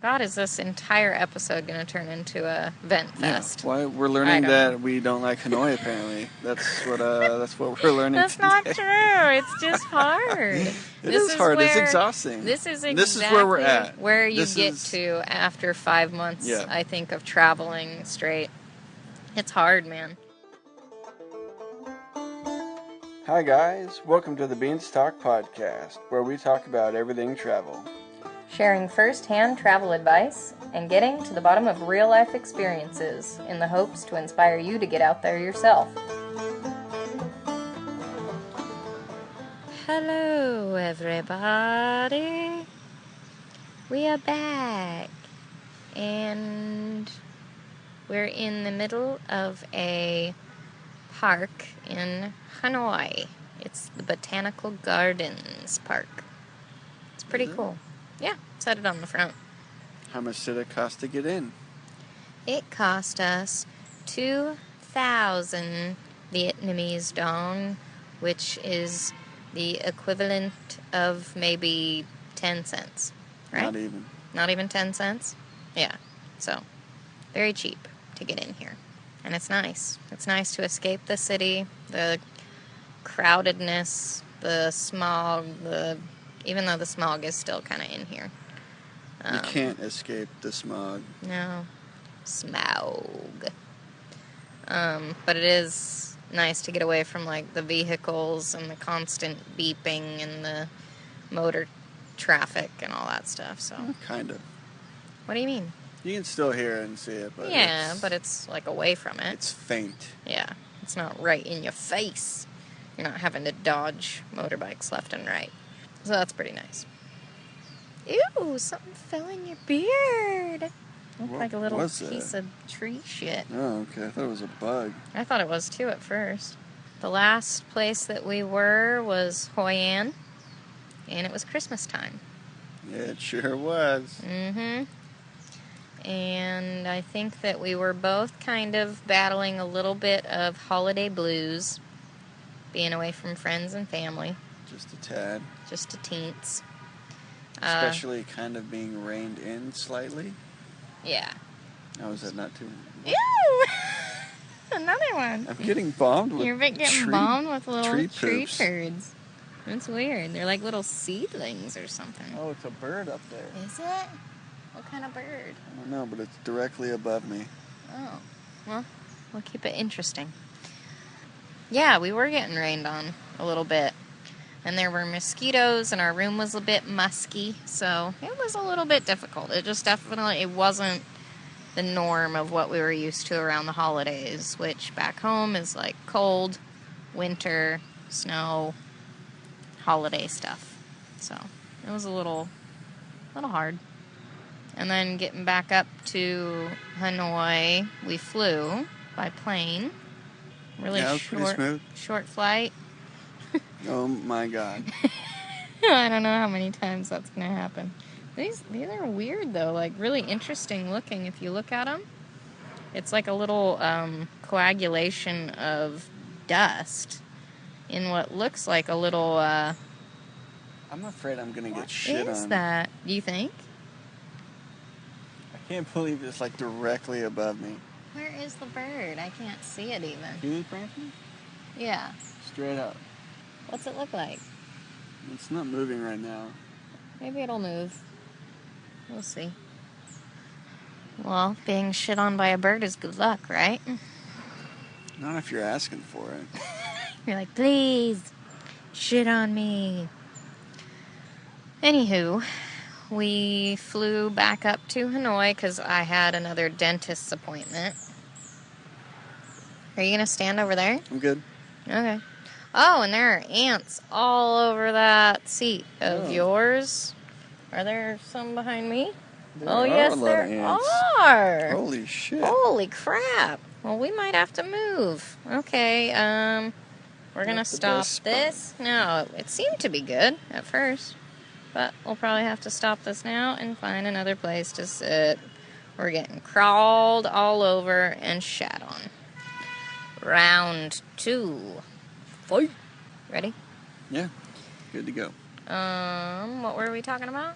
God, is this entire episode going to turn into a vent fest? Yeah, why we're learning that we don't like Hanoi. Apparently, that's what we're learning. That's today. not true. It's just hard. It is hard. It's exhausting. This is exactly this is where we're at. Where you get to after 5 months. Yeah. I think of traveling straight. It's hard, man. Hi guys, welcome to the Beanstalk Podcast, where we talk about everything travel. Sharing first-hand travel advice and getting to the bottom of real-life experiences in the hopes to inspire you to get out there yourself. Hello, everybody. We are back. And we're in the middle of a park in Hanoi. It's the Botanical Gardens Park. It's pretty cool. Yeah, set it on the front. How much did it cost to get in? It cost us 2,000 Vietnamese dong, which is the equivalent of maybe 10 cents, right? Not even. Not even 10 cents? Yeah, so very cheap to get in here. And it's nice. It's nice to escape the city, the crowdedness, the smog, even though the smog is still kind of in here. You can't escape the smog. No. Smog. But it is nice to get away from, like, the vehicles and the constant beeping and the motor traffic and all that stuff, so. Kind of. What do you mean? You can still hear it and see it, but but it's, like, away from it. It's faint. Yeah. It's not right in your face. You're not having to dodge motorbikes left and right. So that's pretty nice. Ew, something fell in your beard. Looked like a little piece of tree shit. Oh, okay. I thought it was a bug. I thought it was too at first. The last place that we were was Hoi An, and it was Christmas time. Yeah, it sure was. Mm-hmm. And I think that we were both kind of battling a little bit of holiday blues, being away from friends and family. Just a tad. Just a teens. Especially kind of being reined in slightly. Yeah. Oh, is that not too... Ew! Another one. I'm getting bombed with You're getting bombed with little tree poops. turds. That's weird. They're like little seedlings or something. Oh, it's a bird up there. Is it? What kind of bird? I don't know, but it's directly above me. Oh. Well, we'll keep it interesting. Yeah, we were getting rained on a little bit. And there were mosquitoes, and our room was a bit musky, so it was a little bit difficult. It wasn't the norm of what we were used to around the holidays, which back home is like cold, winter, snow, holiday stuff. So it was a little hard. And then getting back up to Hanoi, we flew by plane. Really short flight. Oh my God. I don't know how many times that's going to happen. These are weird though, like really interesting looking if you look at them. It's like a little coagulation of dust in what looks like a little... I'm afraid I'm going to get shit on. What is that? Do you think? I can't believe it's like directly above me. Where is the bird? I can't see it even. Kiwi branching? Yeah. Straight up. What's it look like? It's not moving right now. Maybe it'll move. We'll see. Well, being shit on by a bird is good luck, right? Not if you're asking for it. You're like, please, shit on me. Anywho, we flew back up to Hanoi because I had another dentist's appointment. Are you going to stand over there? I'm good. Okay. Oh, and there are ants all over that seat of yours. Are there some behind me? Yes, there are. Holy shit. Holy crap. Well, we might have to move. Okay, we're going to stop this. No, it seemed to be good at first. But we'll probably have to stop this now and find another place to sit. We're getting crawled all over and shat on. Round 2. Fight. Ready? Yeah. Good to go. What were we talking about?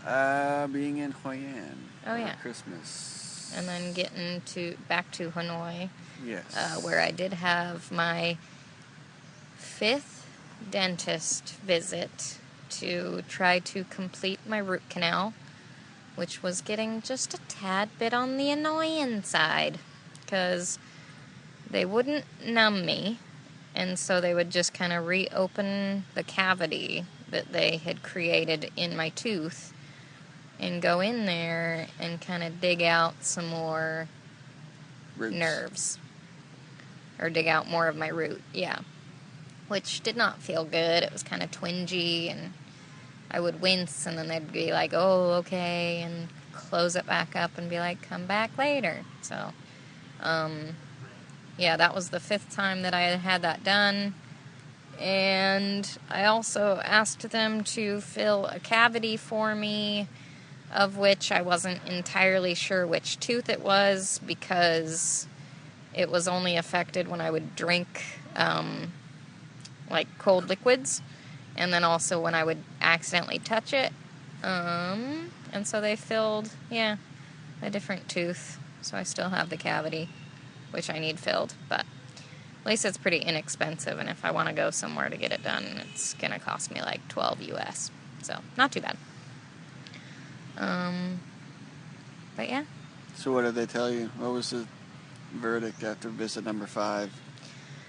Being in Hoi An Oh, for yeah. Christmas. And then getting back to Hanoi, Yes. where I did have my 5th dentist visit to try to complete my root canal, which was getting just a tad bit on the annoying side, because they wouldn't numb me, and so they would just kind of reopen the cavity that they had created in my tooth and go in there and kind of dig out some more Roots. nerves. Or dig out more of my root, yeah. Which did not feel good. It was kind of twingy, and I would wince, and then they'd be like, oh, okay, and close it back up and be like, come back later. So, yeah, that was the 5th time that I had that done. And I also asked them to fill a cavity for me, of which I wasn't entirely sure which tooth it was, because it was only affected when I would drink, like, cold liquids, and then also when I would accidentally touch it. And so they filled, a different tooth. So I still have the cavity, which I need filled, but at least it's pretty inexpensive, and if I want to go somewhere to get it done, it's going to cost me like $12 US. So, not too bad. But yeah. So what did they tell you? What was the verdict after visit number 5?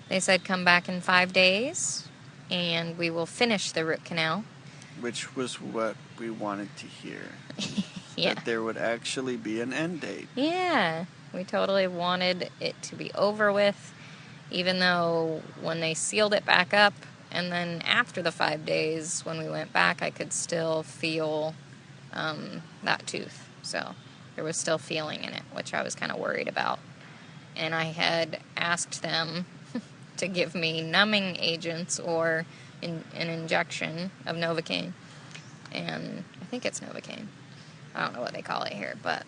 They said come back in 5 days, and we will finish the root canal. Which was what we wanted to hear. Yeah. That there would actually be an end date. Yeah. We totally wanted it to be over with, even though when they sealed it back up, and then after the 5 days, when we went back, I could still feel that tooth. So there was still feeling in it, which I was kind of worried about. And I had asked them to give me numbing agents or an injection of Novocaine. And I think it's Novocaine. I don't know what they call it here, but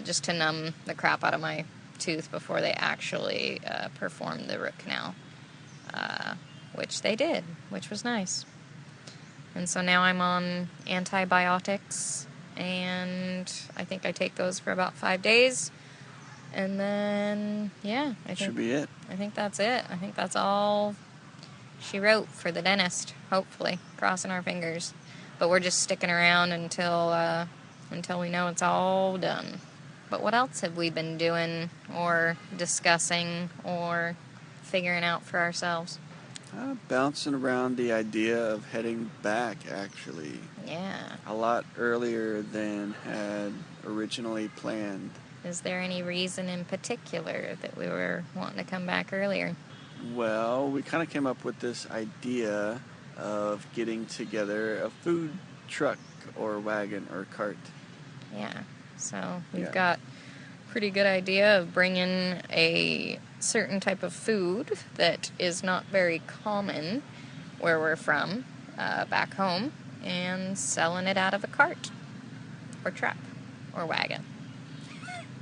just to numb the crap out of my tooth before they actually performed the root canal, which they did, which was nice. And so now I'm on antibiotics, and I think I take those for about 5 days. And then, yeah, I think should be it. I think that's it. I think that's all she wrote for the dentist, hopefully. Crossing our fingers. But we're just sticking around until we know it's all done. But what else have we been doing or discussing or figuring out for ourselves? Bouncing around the idea of heading back, actually. Yeah. A lot earlier than had originally planned. Is there any reason in particular that we were wanting to come back earlier? Well, we kind of came up with this idea of getting together a food truck or wagon or cart. Yeah. So we've got a pretty good idea of bringing a certain type of food that is not very common where we're from back home, and selling it out of a cart or truck or wagon.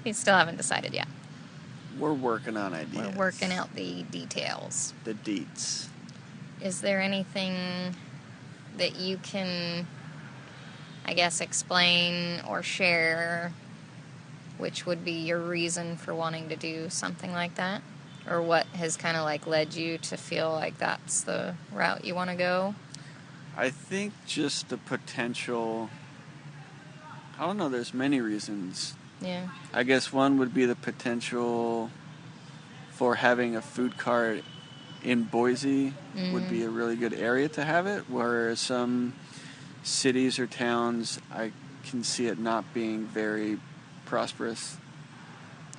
We still haven't decided yet. We're working on ideas. We're working out the details. The deets. Is there anything that you can, I guess, explain or share, which would be your reason for wanting to do something like that? Or what has kind of like led you to feel like that's the route you want to go? I think just the potential, I don't know, there's many reasons. Yeah. I guess one would be the potential for having a food cart in Boise would be a really good area to have it, whereas some cities or towns, I can see it not being very prosperous.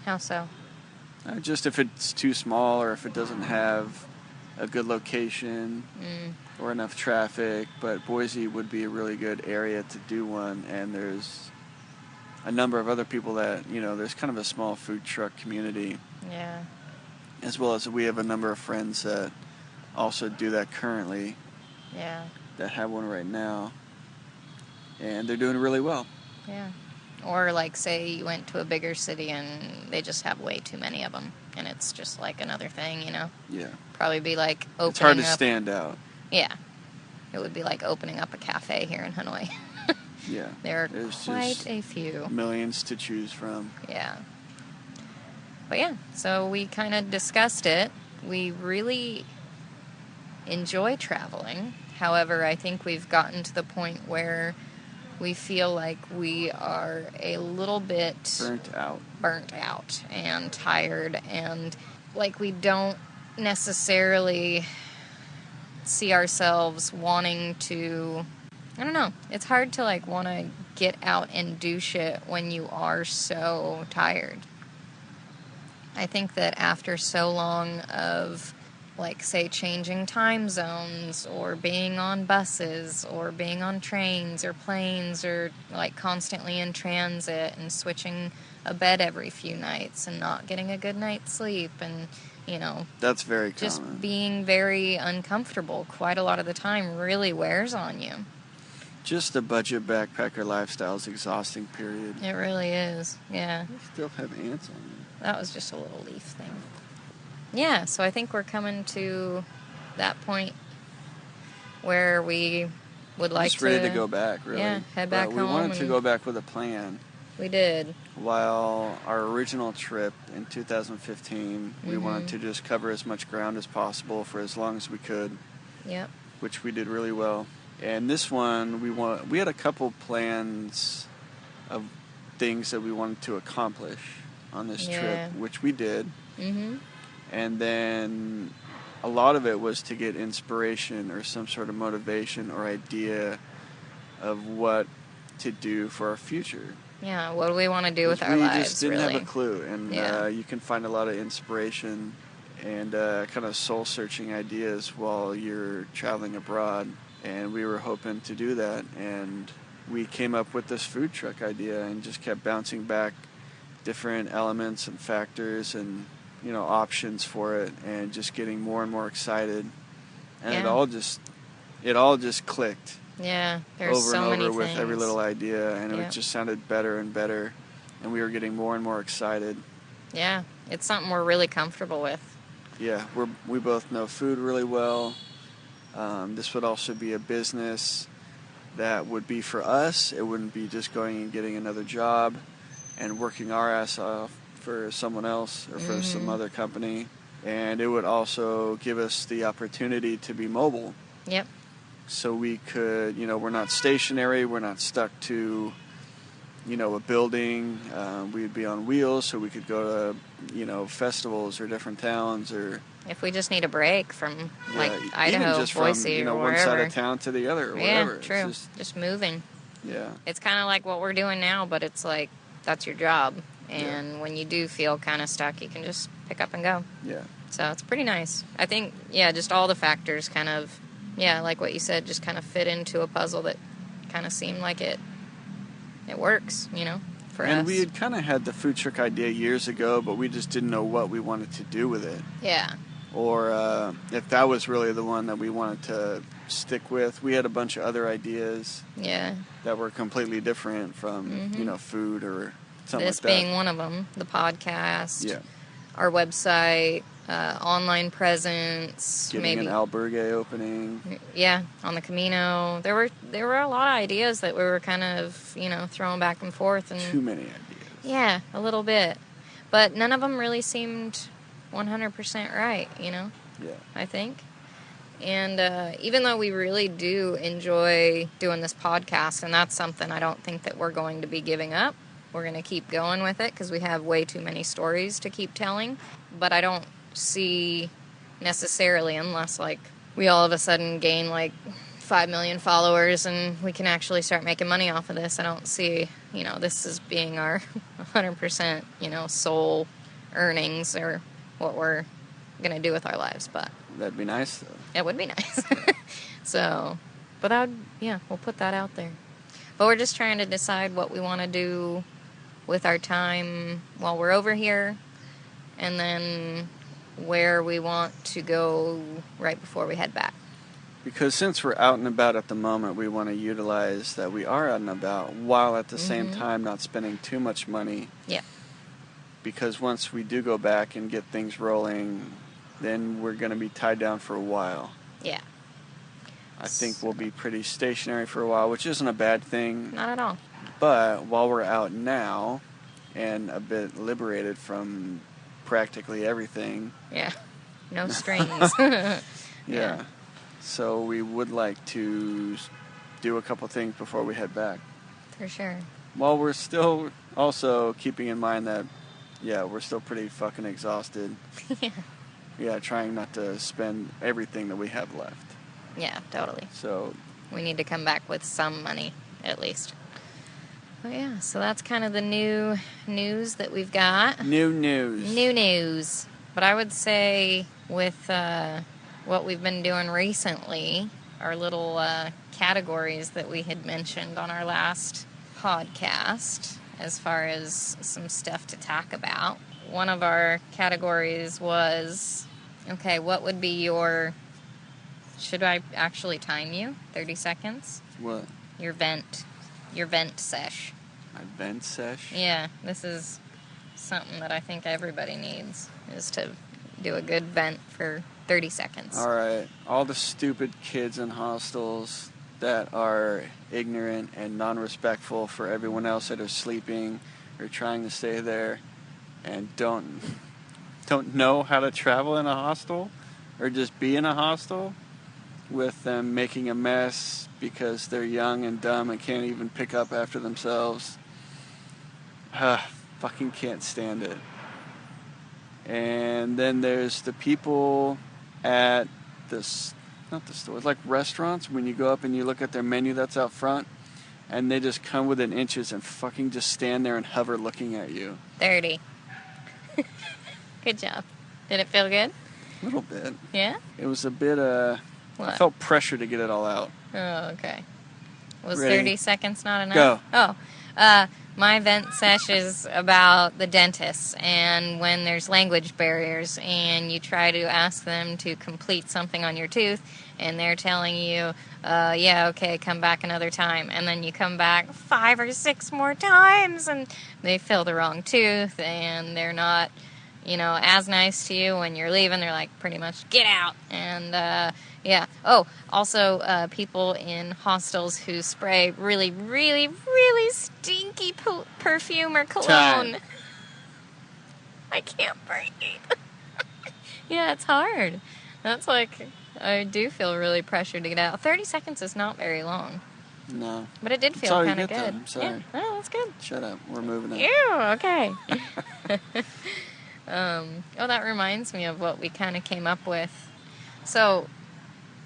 How so? Just if it's too small or if it doesn't have a good location or enough traffic, but Boise would be a really good area to do one, and there's a number of other people that, there's kind of a small food truck community. Yeah. As well as we have a number of friends that also do that currently. Yeah. That have one right now. And they're doing really well. Yeah. Or like, say you went to a bigger city and they just have way too many of them, and it's just like another thing, Yeah. Probably be like opening It's hard to stand out. Yeah. It would be like opening up a cafe here in Hanoi. Yeah. There are There's quite just a few. millions to choose from. Yeah. But yeah, so we kind of discussed it. We really enjoy traveling. However, I think we've gotten to the point where we feel like we are a little bit burnt out and tired, and like we don't necessarily see ourselves wanting to, I don't know, it's hard to like want to get out and do shit when you are so tired. I think that after so long of, like, say, changing time zones, or being on buses, or being on trains or planes, or like constantly in transit and switching a bed every few nights and not getting a good night's sleep, and, you know, that's very just common. being very uncomfortable quite a lot of the time really wears on you. Just the budget backpacker lifestyle is exhausting, period. It really is, yeah. You still have ants on you. That was just a little leaf thing. Yeah, so I think we're coming to that point where we would like just ready to go back, really. Yeah, head back but home. We wanted to go back with a plan. We did. While our original trip in 2015, we wanted to just cover as much ground as possible for as long as we could. Yep. Which we did really well. And this one, we had a couple plans of things that we wanted to accomplish on this trip, which we did. Mm-hmm. And then a lot of it was to get inspiration or some sort of motivation or idea of what to do for our future. Yeah, what do we want to do with our lives, we just didn't really? have a clue. And you can find a lot of inspiration and kind of soul-searching ideas while you're traveling abroad. And we were hoping to do that. And we came up with this food truck idea and just kept bouncing back different elements and factors and, you know, options for it, and just getting more and more excited. And it all just clicked. Yeah, there's over so and many over with things. every little idea, and it just sounded better and better, and we were getting more and more excited. Yeah, it's something we're really comfortable with. Yeah, we both know food really well. This would also be a business that would be for us. It wouldn't be just going and getting another job and working our ass off for someone else or for some other company. And it would also give us the opportunity to be mobile. Yep. So we could, you know, we're not stationary, we're not stuck to, you know, a building. We'd be on wheels, so we could go to, you know, festivals or different towns, or if we just need a break from, like, Idaho, even just Boise, from, you know, or one wherever. side of town to the other, or whatever. True. It's just moving. Yeah. It's kind of like what we're doing now, but it's like that's your job. And when you do feel kind of stuck, you can just pick up and go. Yeah. So it's pretty nice. I think, just all the factors kind of, like what you said, just kind of fit into a puzzle that kind of seemed like it works, you know, for us. And we had kind of had the food truck idea years ago, but we just didn't know what we wanted to do with it. Yeah. Or if that was really the one that we wanted to stick with. We had a bunch of other ideas that were completely different from, you know, food or something like that. This being one of them, the podcast, our website, online presence, getting an albergue opening. Yeah, on the Camino. There were a lot of ideas that we were kind of, you know, throwing back and forth. And too many ideas. Yeah, a little bit. But none of them really seemed 100% right, you know? Yeah. I think. And even though we really do enjoy doing this podcast, and that's something I don't think that we're going to be giving up. We're going to keep going with it because we have way too many stories to keep telling. But I don't see necessarily, unless like we all of a sudden gain like 5 million followers and we can actually start making money off of this, I don't see, you know, this as being our 100%, you know, sole earnings or what we're going to do with our lives. But that'd be nice, though. It would be nice. So, but we'll put that out there. But we're just trying to decide what we want to do with our time while we're over here, and then where we want to go right before we head back. Because since we're out and about at the moment, we want to utilize that we are out and about while at the same time not spending too much money. Yeah. Because once we do go back and get things rolling, then we're going to be tied down for a while. Yeah. I think we'll be pretty stationary for a while, which isn't a bad thing. Not at all. But while we're out now and a bit liberated from practically everything. Yeah. No strings. Yeah. So we would like to do a couple things before we head back. For sure. While we're still also keeping in mind that, we're still pretty fucking exhausted. Yeah. Yeah, trying not to spend everything that we have left. Yeah, totally. So we need to come back with some money, at least. But yeah, so that's kind of the new news that we've got. New news. But I would say with what we've been doing recently, our little categories that we had mentioned on our last podcast, as far as some stuff to talk about. One of our categories was, okay, what would be your... Should I actually time you? 30 seconds? What? Your vent sesh. My vent sesh? Yeah, this is something that I think everybody needs, is to do a good vent for 30 seconds. All right. All the stupid kids in hostels that are ignorant and non-respectful for everyone else that are sleeping or trying to stay there and don't know how to travel in a hostel or just be in a hostel, with them making a mess because they're young and dumb and can't even pick up after themselves. Fucking can't stand it. And then there's the people at not the stores, like restaurants, when you go up and you look at their menu that's out front, and they just come within inches and fucking just stand there and hover looking at you. 30. Good job. Did it feel good? A little bit. Yeah? It was a bit, What? I felt pressure to get it all out. Oh, okay. Was Ready? 30 seconds not enough? Go. Oh. My vent sesh is about the dentists and when there's language barriers and you try to ask them to complete something on your tooth and they're telling you, yeah, okay, come back another time. And then you come back 5 or 6 more times and they fill the wrong tooth and they're not, as nice to you when you're leaving. They're like, pretty much, get out. And, yeah. Oh, also, people in hostels who spray really, really, really stinky perfume or cologne. Time. I can't breathe. Yeah, it's hard. That's like, I do feel really pressured to get out. 30 seconds is not very long. No. But it did That's feel all you kind of get, good. though. I'm sorry. Yeah, oh, that's good. Shut up. We're moving on. Ew, okay. That reminds me of what we kind of came up with. So,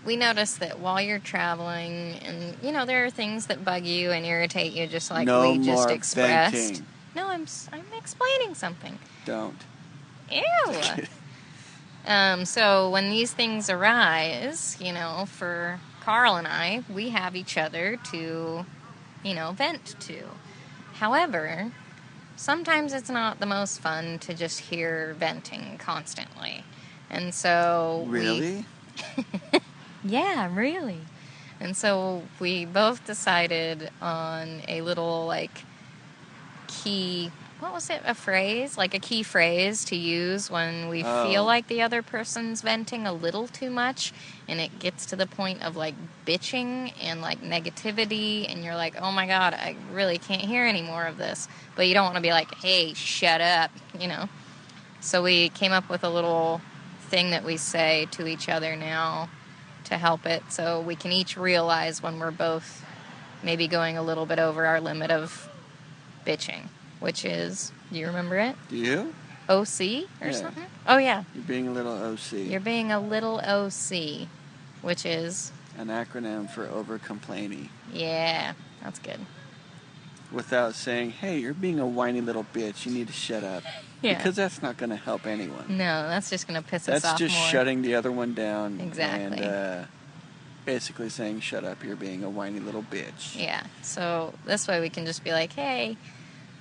we noticed that while you're traveling, and, there are things that bug you and irritate you, just like no we just more expressed. venting. No, I'm explaining something. Don't. Ew. So when these things arise, for Carl and I, we have each other to, vent to. However, sometimes it's not the most fun to just hear venting constantly. And so Really? Yeah, really. And so we both decided on a little, key... What was it? A phrase? Like a key phrase to use when we feel like the other person's venting a little too much and it gets to the point of, bitching and, negativity and you're like, oh, my God, I really can't hear any more of this. But you don't want to be like, hey, shut up, So we came up with a little thing that we say to each other now to help it, so we can each realize when we're both maybe going a little bit over our limit of bitching, which is, do you remember it? Do you? OC or something? Oh, yeah. You're being a little OC. You're being a little OC, which is... an acronym for over-complaining. Yeah, that's good. Without saying, hey, you're being a whiny little bitch, you need to shut up. Yeah. Because that's not going to help anyone. No, that's just going to piss us off That's just more. shutting the other one down. Exactly. And basically saying, shut up, you're being a whiny little bitch. Yeah, so this way we can just be like, hey,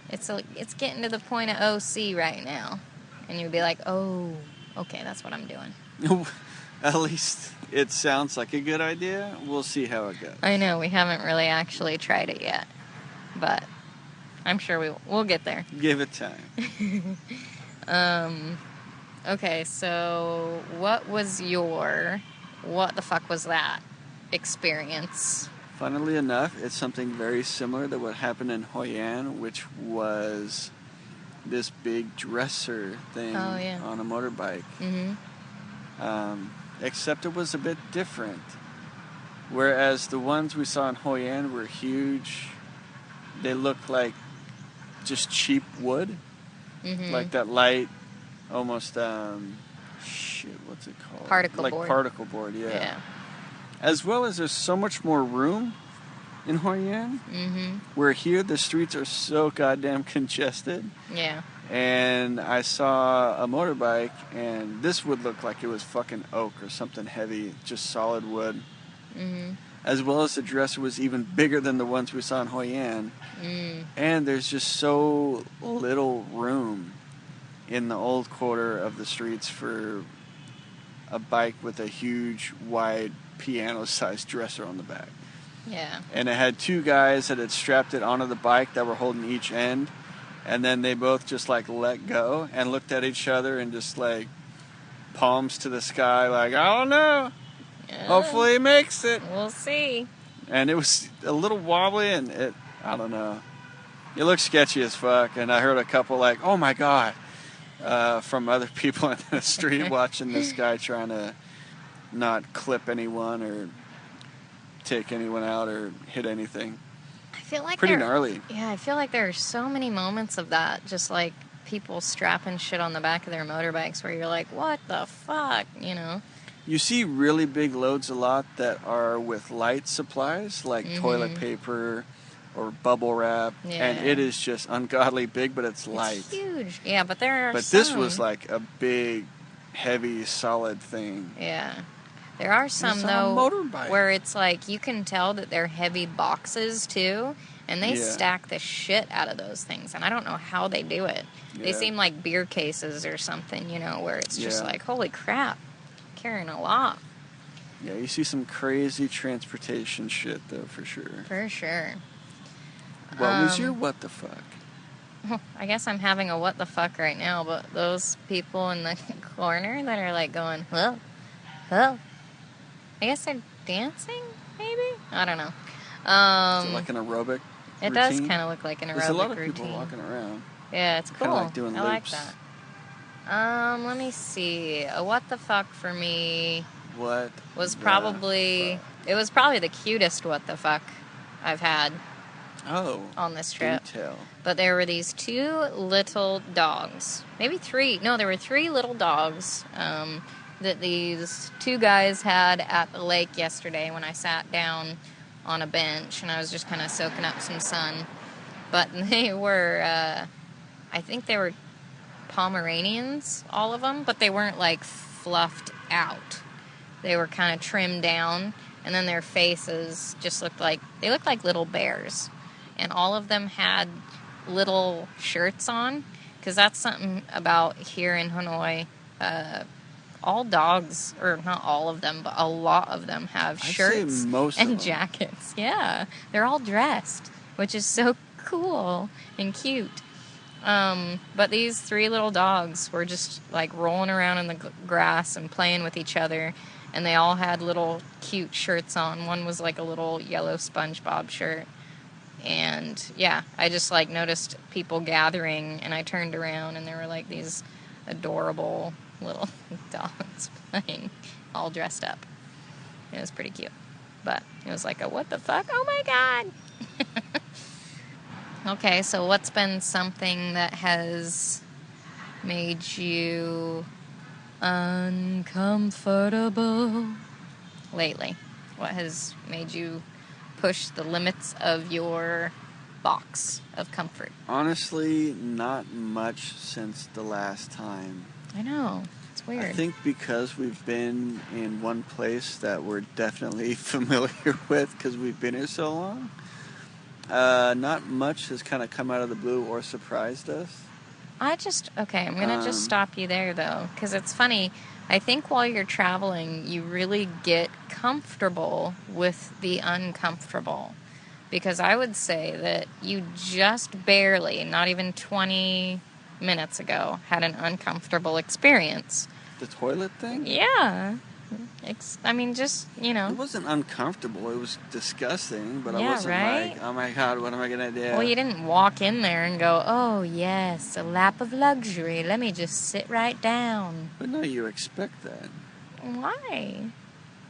it's getting to the point of OC right now. And you'd be like, oh, okay, that's what I'm doing. At least it sounds like a good idea. We'll see how it goes. I know, we haven't really actually tried it yet. But I'm sure we'll get there. Give it time. Okay, so what the fuck was that experience. Funnily enough, it's something very similar to what happened in Hoi An, which was this big dresser thing on a motorbike. Except it was a bit different. Whereas the ones we saw in Hoi An were huge, they looked like just cheap wood. Like that light, almost, what's it called? Particle board. Particle board, yeah. As well as there's so much more room in Hoi An. Where here the streets are so goddamn congested. Yeah. And I saw a motorbike, and this would look like it was fucking oak or something heavy, just solid wood. As well as the dresser was even bigger than the ones we saw in Hoi An. And there's just so little room in the old quarter of the streets for a bike with a huge, wide, piano-sized dresser on the back. Yeah. And it had two guys that had strapped it onto the bike that were holding each end. And then they both just, like, let go and looked at each other and just, like, palms to the sky, like, I don't know. Hopefully he makes it. We'll see. And it was a little wobbly, and I don't know. It looked sketchy as fuck. And I heard a couple, like, oh, my God, from other people in the street watching this guy trying to not clip anyone or take anyone out or hit anything. I feel like pretty gnarly. Yeah, I feel like there are so many moments of that, just like people strapping shit on the back of their motorbikes where you're like, what the fuck, you know? You see really big loads a lot that are with light supplies, like toilet paper or bubble wrap, and it is just ungodly big, but it's light. It's huge. Yeah, but there are But some... this was like a big, heavy, solid thing. Yeah. There are some, though, where it's like you can tell that they're heavy boxes, too, and they stack the shit out of those things, and I don't know how they do it. They seem like beer cases or something, you know, where it's just like, holy crap, carrying a lot. Yeah, you see some crazy transportation shit, though, for sure. For sure. What was your what the fuck? I guess I'm having a what the fuck right now, but those people in the corner that are like going, well, I guess they're dancing, maybe? I don't know. Is it like an aerobic It does kind of look like an aerobic routine. There's a lot of people walking around. Yeah, it's cool. Kind of like doing loops. I like that. Let me see. A what the fuck for me was probably the cutest what the fuck I've had on this trip. Detail. But there were these two little dogs. Maybe three. No, there were three little dogs that these two guys had at the lake yesterday when I sat down on a bench and I was just kind of soaking up some sun. But they were, I think they were Pomeranians, all of them, but they weren't like fluffed out. They were kind of trimmed down, and then their faces just looked like little bears. And all of them had little shirts on, because that's something about here in Hanoi. All dogs, or not all of them, but a lot of them have shirts and jackets. Yeah, they're all dressed, which is so cool and cute. But these three little dogs were just like rolling around in the grass and playing with each other, and they all had little cute shirts on. One was like a little yellow SpongeBob shirt. And yeah, I just like noticed people gathering, and I turned around and there were like these adorable little dogs playing, all dressed up. It was pretty cute. But it was like a what the fuck? Oh my god! Okay, so what's been something that has made you uncomfortable lately? What has made you push the limits of your box of comfort? Honestly, not much since the last time. I know. It's weird. I think because we've been in one place that we're definitely familiar with because we've been here so long. Not much has kind of come out of the blue or surprised us. I'm going to just stop you there, though, because it's funny. I think while you're traveling, you really get comfortable with the uncomfortable. Because I would say that you just barely, not even 20 minutes ago, had an uncomfortable experience. The toilet thing? Yeah. I mean, just, It wasn't uncomfortable. It was disgusting, but I Yeah, wasn't right? like, oh my God, what am I going to do? Well, you didn't walk in there and go, oh, yes, a lap of luxury. Let me just sit right down. But no, you expect that. Why?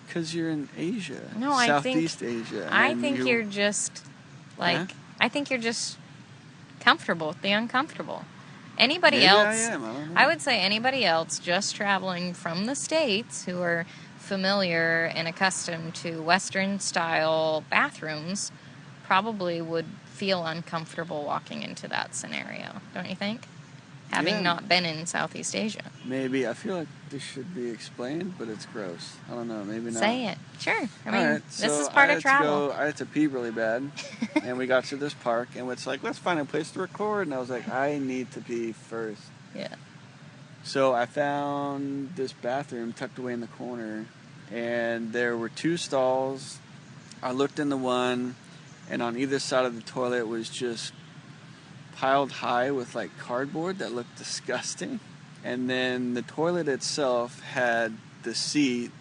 Because you're in Asia. No, Southeast Asia. And you're just, Yeah? I think you're just comfortable with the uncomfortable. Anybody Maybe else, I am. I don't know. I would say anybody else just traveling from the States who are familiar and accustomed to Western-style bathrooms probably would feel uncomfortable walking into that scenario, don't you think? Having Yeah. not been in Southeast Asia. Maybe. I feel like this should be explained, but it's gross. I don't know. Maybe not. Say it. Sure. I mean, Alright, this so is part of travel. I had to pee really bad, and we got to this park, and it's like, let's find a place to record. And I was like, I need to pee first. Yeah. So I found this bathroom tucked away in the corner, and there were 2 stalls. I looked in the one, and on either side of the toilet was just piled high with like cardboard that looked disgusting. And then the toilet itself had the seat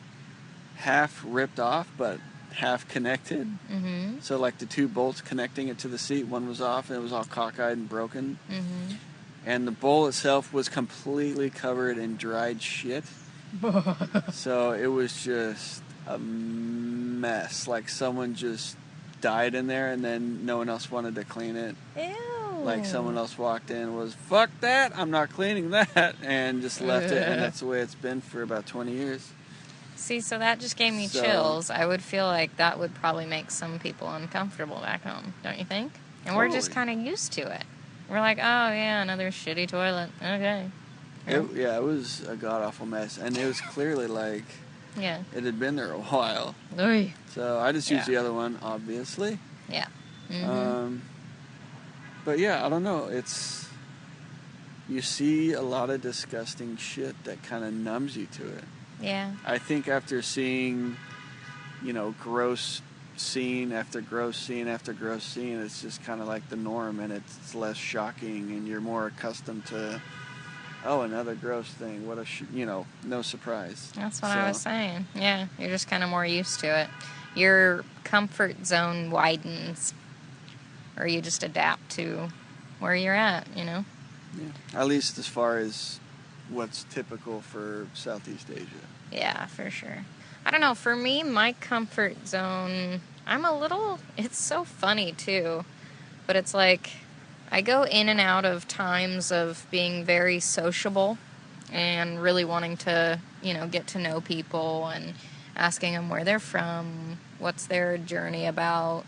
half ripped off but half connected. Mm-hmm. So like the 2 bolts connecting it to the seat, one was off and it was all cockeyed and broken. Mm-hmm. And the bowl itself was completely covered in dried shit. So it was just a mess. Like someone just died in there and then no one else wanted to clean it. Ew. Like someone else walked in and was, fuck that, I'm not cleaning that, and just left it, and that's the way it's been for about 20 years. See, so that just gave me chills. I would feel like that would probably make some people uncomfortable back home, don't you think? And we're just kind of used to it. We're like, oh yeah, another shitty toilet. Okay. It was a god-awful mess, and it was clearly like it had been there a while. Oy. So I just used the other one, obviously. Yeah. Mm-hmm. But yeah, I don't know. You see a lot of disgusting shit that kind of numbs you to it. Yeah. I think after seeing, gross scene after gross scene after gross scene, it's just kind of like the norm, and it's less shocking, and you're more accustomed to, oh, another gross thing. What no surprise. That's what I was saying. Yeah, you're just kind of more used to it. Your comfort zone widens. Or you just adapt to where you're at, Yeah. At least as far as what's typical for Southeast Asia. Yeah, for sure. I don't know. For me, my comfort zone, it's so funny too. But it's like, I go in and out of times of being very sociable and really wanting to, get to know people and asking them where they're from, what's their journey about,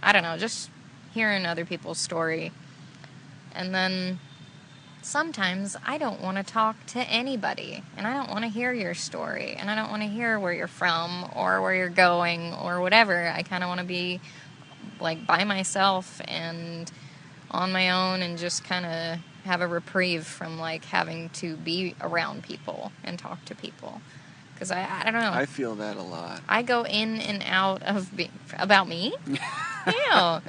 I don't know, just hearing other people's story. And then sometimes I don't want to talk to anybody, and I don't want to hear your story, and I don't want to hear where you're from or where you're going or whatever. I kind of want to be like by myself and on my own and just kind of have a reprieve from like having to be around people and talk to people. Because I don't know. I feel that a lot. I go in and out of about me? Ew.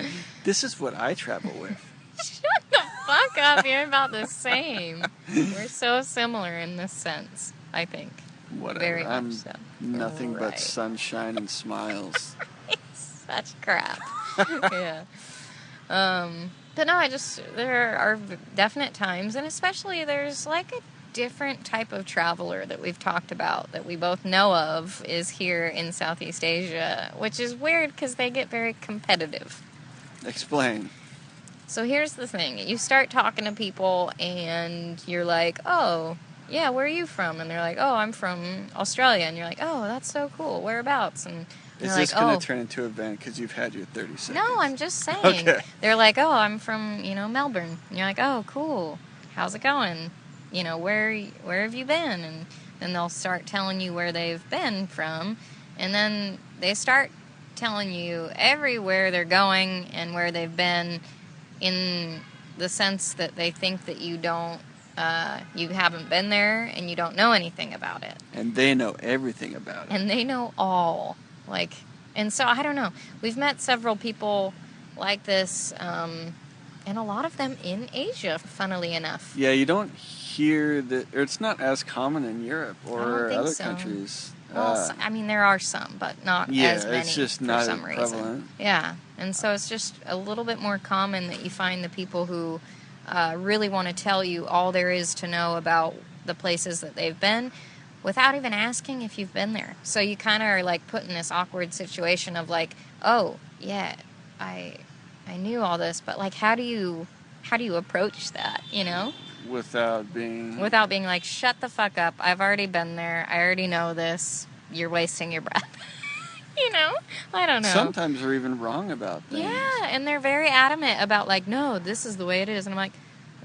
This is what I travel with. Shut the fuck up. You're about the same. We're so similar in this sense, I think. Whatever. Very I'm much so. nothing but sunshine and smiles. Such crap. Yeah. But no, there are definite times, and especially there's like a different type of traveler that we've talked about that we both know of is here in Southeast Asia, which is weird because they get very competitive. Explain. So here's the thing. You start talking to people and you're like, oh, yeah, where are you from? And they're like, oh, I'm from Australia. And you're like, oh, that's so cool. Whereabouts? And is this going to turn into an event because you've had your 30 seconds? No, I'm just saying. Okay. They're like, oh, I'm from, Melbourne. And you're like, oh, cool. How's it going? Where have you been? And then they'll start telling you where they've been from. And then they start telling you everywhere they're going and where they've been in the sense that they think that you haven't been there and you don't know anything about it. And they know everything about it. And they know all. And so I don't know. We've met several people like this, And a lot of them in Asia, funnily enough. Yeah, you don't hear that, or it's not as common in Europe I don't or think other so. countries. Well, I mean, there are some, but not Yeah, as many it's just for not some as reason. prevalent. Yeah, and so it's just a little bit more common that you find the people who really want to tell you all there is to know about the places that they've been without even asking if you've been there. So you kind of are like put in this awkward situation of like, oh, yeah, I knew all this, but like how do you approach that, you know? Without being Like, shut the fuck up. I've already been there. I already know this. You're wasting your breath. You know? I don't know. Sometimes they're even wrong about things. Yeah, and they're very adamant about like, no, this is the way it is. And I'm like,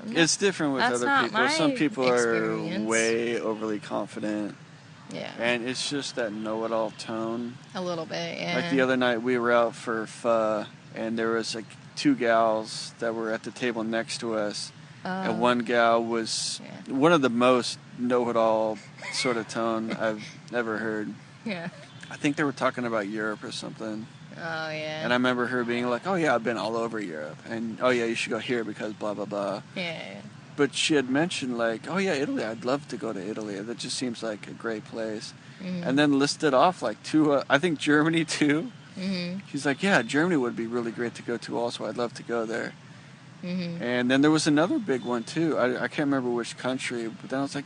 no, It's different with that's other not people. my Some people experience. are way overly confident. Yeah. And it's just that know-it-all tone. A little bit, yeah. Like the other night we were out for pho, and there was like 2 gals that were at the table next to us. And one gal was one of the most know-it-all sort of tone I've ever heard. Yeah. I think they were talking about Europe or something. Oh, yeah. And I remember her being like, oh, yeah, I've been all over Europe. And, oh, yeah, you should go here because blah, blah, blah. Yeah. But she had mentioned, like, oh, yeah, Italy. I'd love to go to Italy. That just seems like a great place. Mm-hmm. And then listed off, like, 2, I think Germany, too. Mm-hmm. She's like, yeah, Germany would be really great to go to also. I'd love to go there. Mm-hmm. And then there was another big one, too. I can't remember which country. But then I was like,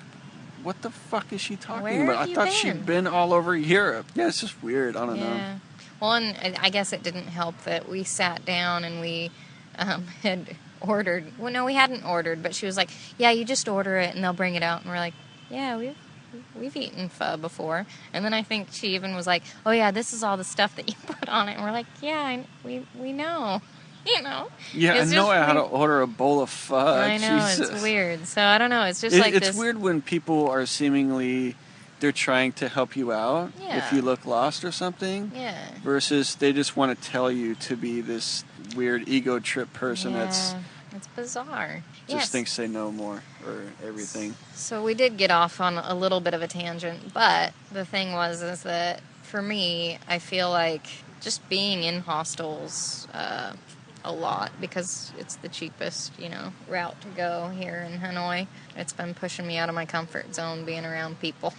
what the fuck is she talking Where about? have I you thought been? she'd been all over Europe. Yeah, it's just weird. I don't know. Well, and I guess it didn't help that we sat down and we had ordered. Well, no, we hadn't ordered, but she was like, yeah, you just order it and they'll bring it out. And we're like, yeah, we've eaten pho before. And then I think she even was like, oh, yeah, this is all the stuff that you put on it. And we're like, yeah, we know. You know? Yeah, I know how to order a bowl of pho. I know, Jesus. it's weird. So I don't know. It's just like it's this. weird when people are seemingly, they're trying to help you out Yeah. if you look lost or something. Yeah. Versus they just want to tell you to be this weird ego trip person that's it's bizarre. just thinks they know more or everything. So we did get off on a little bit of a tangent, but the thing is that for me, I feel like just being in hostels a lot because it's the cheapest, route to go here in Hanoi. It's been pushing me out of my comfort zone being around people.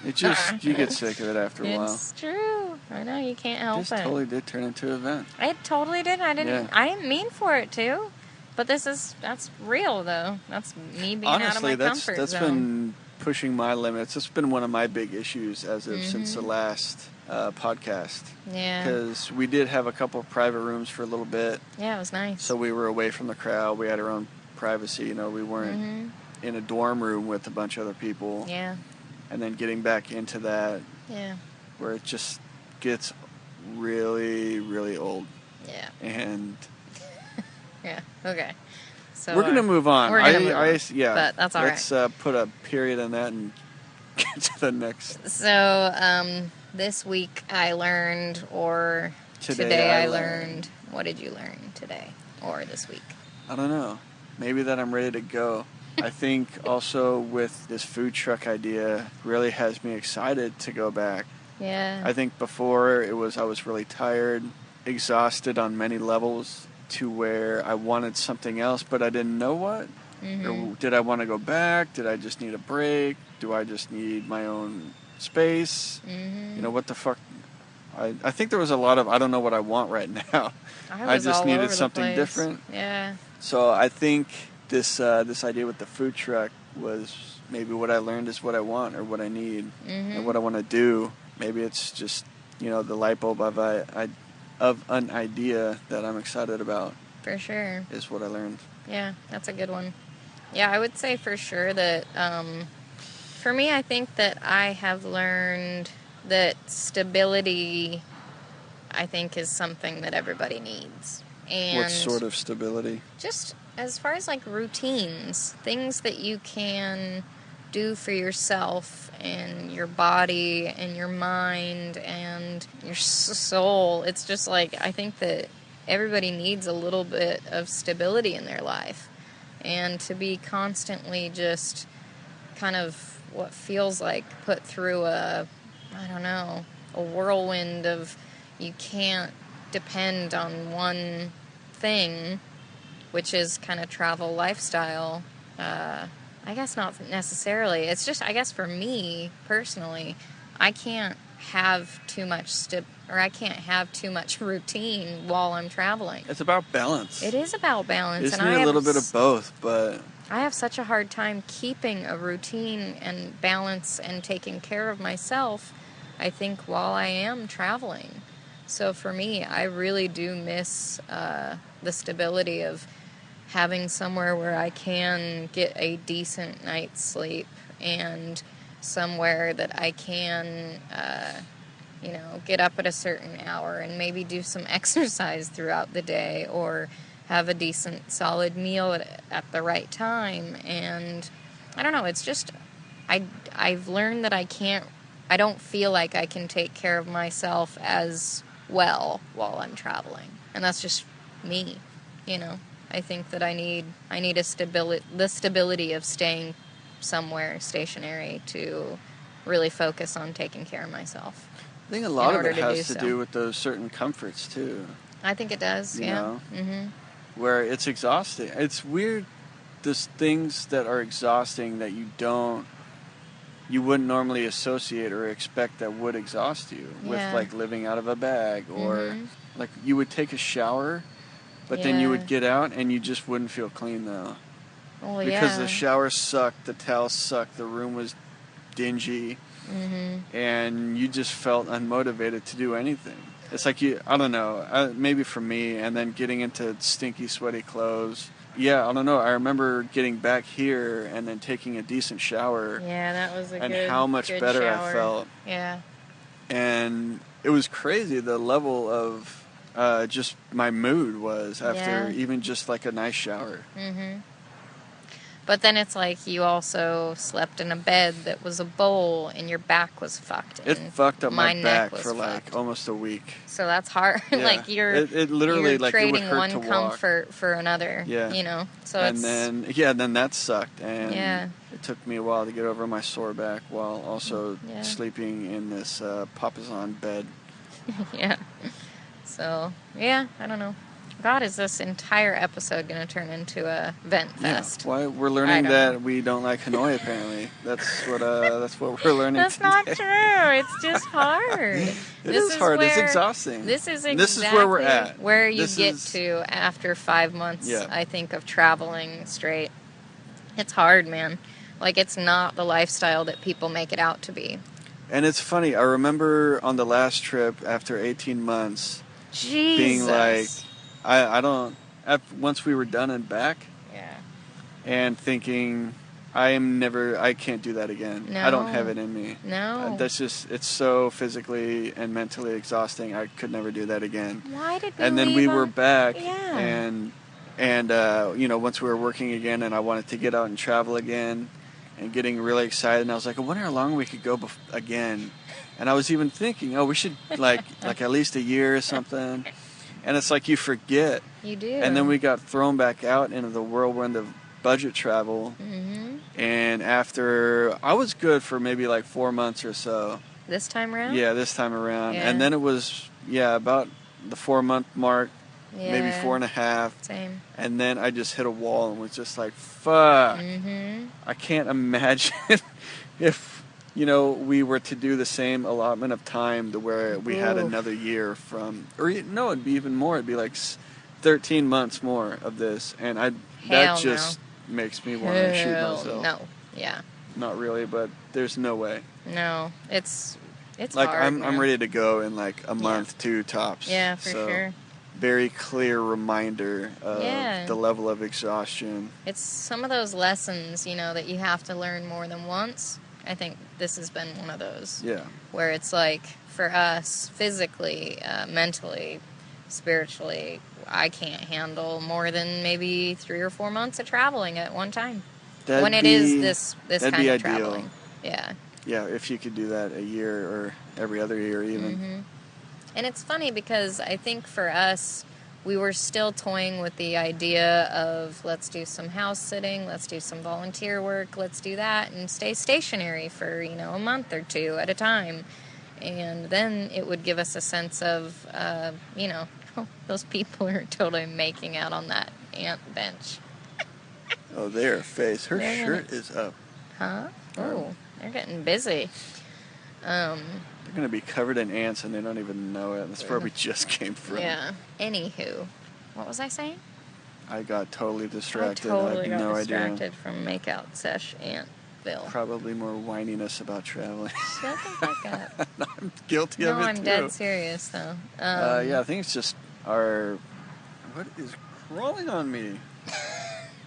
It just, you get sick of it after a while. It's true. I know, you can't help it. This totally did turn into an event. It totally did. I didn't mean for it to. But that's real though. That's me being out of my comfort zone. Honestly, that's been pushing my limits. It's been one of my big issues since the last podcast. Yeah. Because we did have a couple of private rooms for a little bit. Yeah, it was nice. So we were away from the crowd. We had our own privacy. We weren't in a dorm room with a bunch of other people. Yeah. And then getting back into that. Yeah. Where it just gets really, really old. Yeah. And yeah. Okay. So we're gonna move on. We're gonna move on. Yeah. But that's all right. Let's put a period on that and get to the next. So this week I learned, or today I learned. What did you learn today or this week? I don't know. Maybe that I'm ready to go. I think also with this food truck idea really has me excited to go back. Yeah. I think before I was really tired, exhausted on many levels to where I wanted something else, but I didn't know what. Or did I want to go back? Did I just need a break? Do I just need my own space? What the fuck? I think there was a lot of, I don't know what I want right now. I just needed something different. Yeah. So I think this idea with the food truck was maybe what I learned is what I want or what I need and what I want to do. Maybe it's just, the light bulb of an idea that I'm excited about. For sure. Is what I learned. Yeah, that's a good one. Yeah, I would say for sure that, for me, I think that I have learned that stability, I think, is something that everybody needs. And what sort of stability? Just as far as like routines, things that you can do for yourself and your body and your mind and your soul. It's just like, I think that everybody needs a little bit of stability in their life, and to be constantly just kind of what feels like put through a whirlwind of, you can't depend on one thing which is kind of travel lifestyle. I guess not necessarily. It's just, I guess for me personally, I can't have too much I can't have too much routine while I'm traveling. It's about balance. It is about balance. Isn't it a little bit of both? But I have such a hard time keeping a routine and balance and taking care of myself, I think, while I am traveling. So for me, I really do miss the stability of having somewhere where I can get a decent night's sleep and somewhere that I can, get up at a certain hour and maybe do some exercise throughout the day or have a decent, solid meal at the right time. And I don't know, it's just, I've learned that I don't feel like I can take care of myself as well while I'm traveling. And that's just me, I think that I need the stability of staying somewhere stationary to really focus on taking care of myself. I think a lot of it has to do with those certain comforts too. I think it does, yeah. Where it's exhausting. It's weird, there's things that are exhausting that you wouldn't normally associate or expect that would exhaust you with, like living out of a bag or like you would take a shower, but then you would get out and you just wouldn't feel clean though. Well, because the shower sucked, the towels sucked, the room was dingy, and you just felt unmotivated to do anything. It's like I don't know, maybe for me, and then getting into stinky, sweaty clothes. Yeah, I don't know. I remember getting back here and then taking a decent shower. Yeah, that was and how much better shower. I felt. Yeah. And it was crazy the level of just my mood was after even just like a nice shower. But then it's like you also slept in a bed that was a bowl and your back was fucked. It fucked up my back for fucked. like almost a week. So that's hard. Yeah. Like it literally you're like trading it would hurt one to walk. comfort for another. Yeah. So and it's then that sucked, and it took me a while to get over my sore back while also sleeping in this Papasan bed. Yeah. So I don't know. God, is this entire episode going to turn into a vent fest? Yeah. Why we're learning that we don't like Hanoi. Apparently, that's what we're learning. That's today. not true. It's just hard. It is hard. It's exhausting. This is exactly this is where we're at. Where you get to after 5 months, I think, of traveling straight. It's hard, man. Like, it's not the lifestyle that people make it out to be. And it's funny. I remember on the last trip after 18 months, being like, I don't. Once we were done and back, and thinking, I can't do that again. No. I don't have it in me. No. That's just, it's so physically and mentally exhausting. I could never do that again. Why did we And then we were back, Yeah. and once we were working again, and I wanted to get out and travel again, and getting really excited, and I was like, I wonder how long we could go again. And I was even thinking, we should like at least a year or something. And it's like you forget. You do. And then we got thrown back out into the whirlwind of budget travel. And after, I was good for maybe like 4 months or so. This time around? Yeah, this time around. Yeah. And then it was, about the 4 month mark, maybe 4.5. Same. And then I just hit a wall and was just like, fuck. I can't imagine if, we were to do the same allotment of time to where we had another year from, it'd be even more. It'd be like 13 months more of this. And that just makes me want to shoot myself. No. Yeah. Not really, but there's no way. No. It's like hard, I'm ready to go in like a month, 2 tops. Yeah, for sure. Very clear reminder of the level of exhaustion. It's some of those lessons, that you have to learn more than once. I think this has been one of those. Yeah. Where it's like, for us, physically, mentally, spiritually, I can't handle more than maybe 3 or 4 months of traveling at one time. When it is this kind of traveling. Yeah. Yeah, if you could do that a year or every other year even. And it's funny because I think for us, we were still toying with the idea of let's do some house sitting, let's do some volunteer work, let's do that and stay stationary for, a month or 2 at a time. And then it would give us a sense of, those people are totally making out on that ant bench. Oh, their face. Her They're shirt is up. Huh? Oh, they're getting busy. They're going to be covered in ants and they don't even know it. That's where we just came from. Yeah. Anywho, what was I saying? I got totally distracted. I totally have got no distracted idea. from Makeout Sesh Antville. Probably more whininess about traveling. Shut the fuck up. I'm guilty of it, No, I'm too. dead serious, though. Yeah, I think it's just our... What is crawling on me?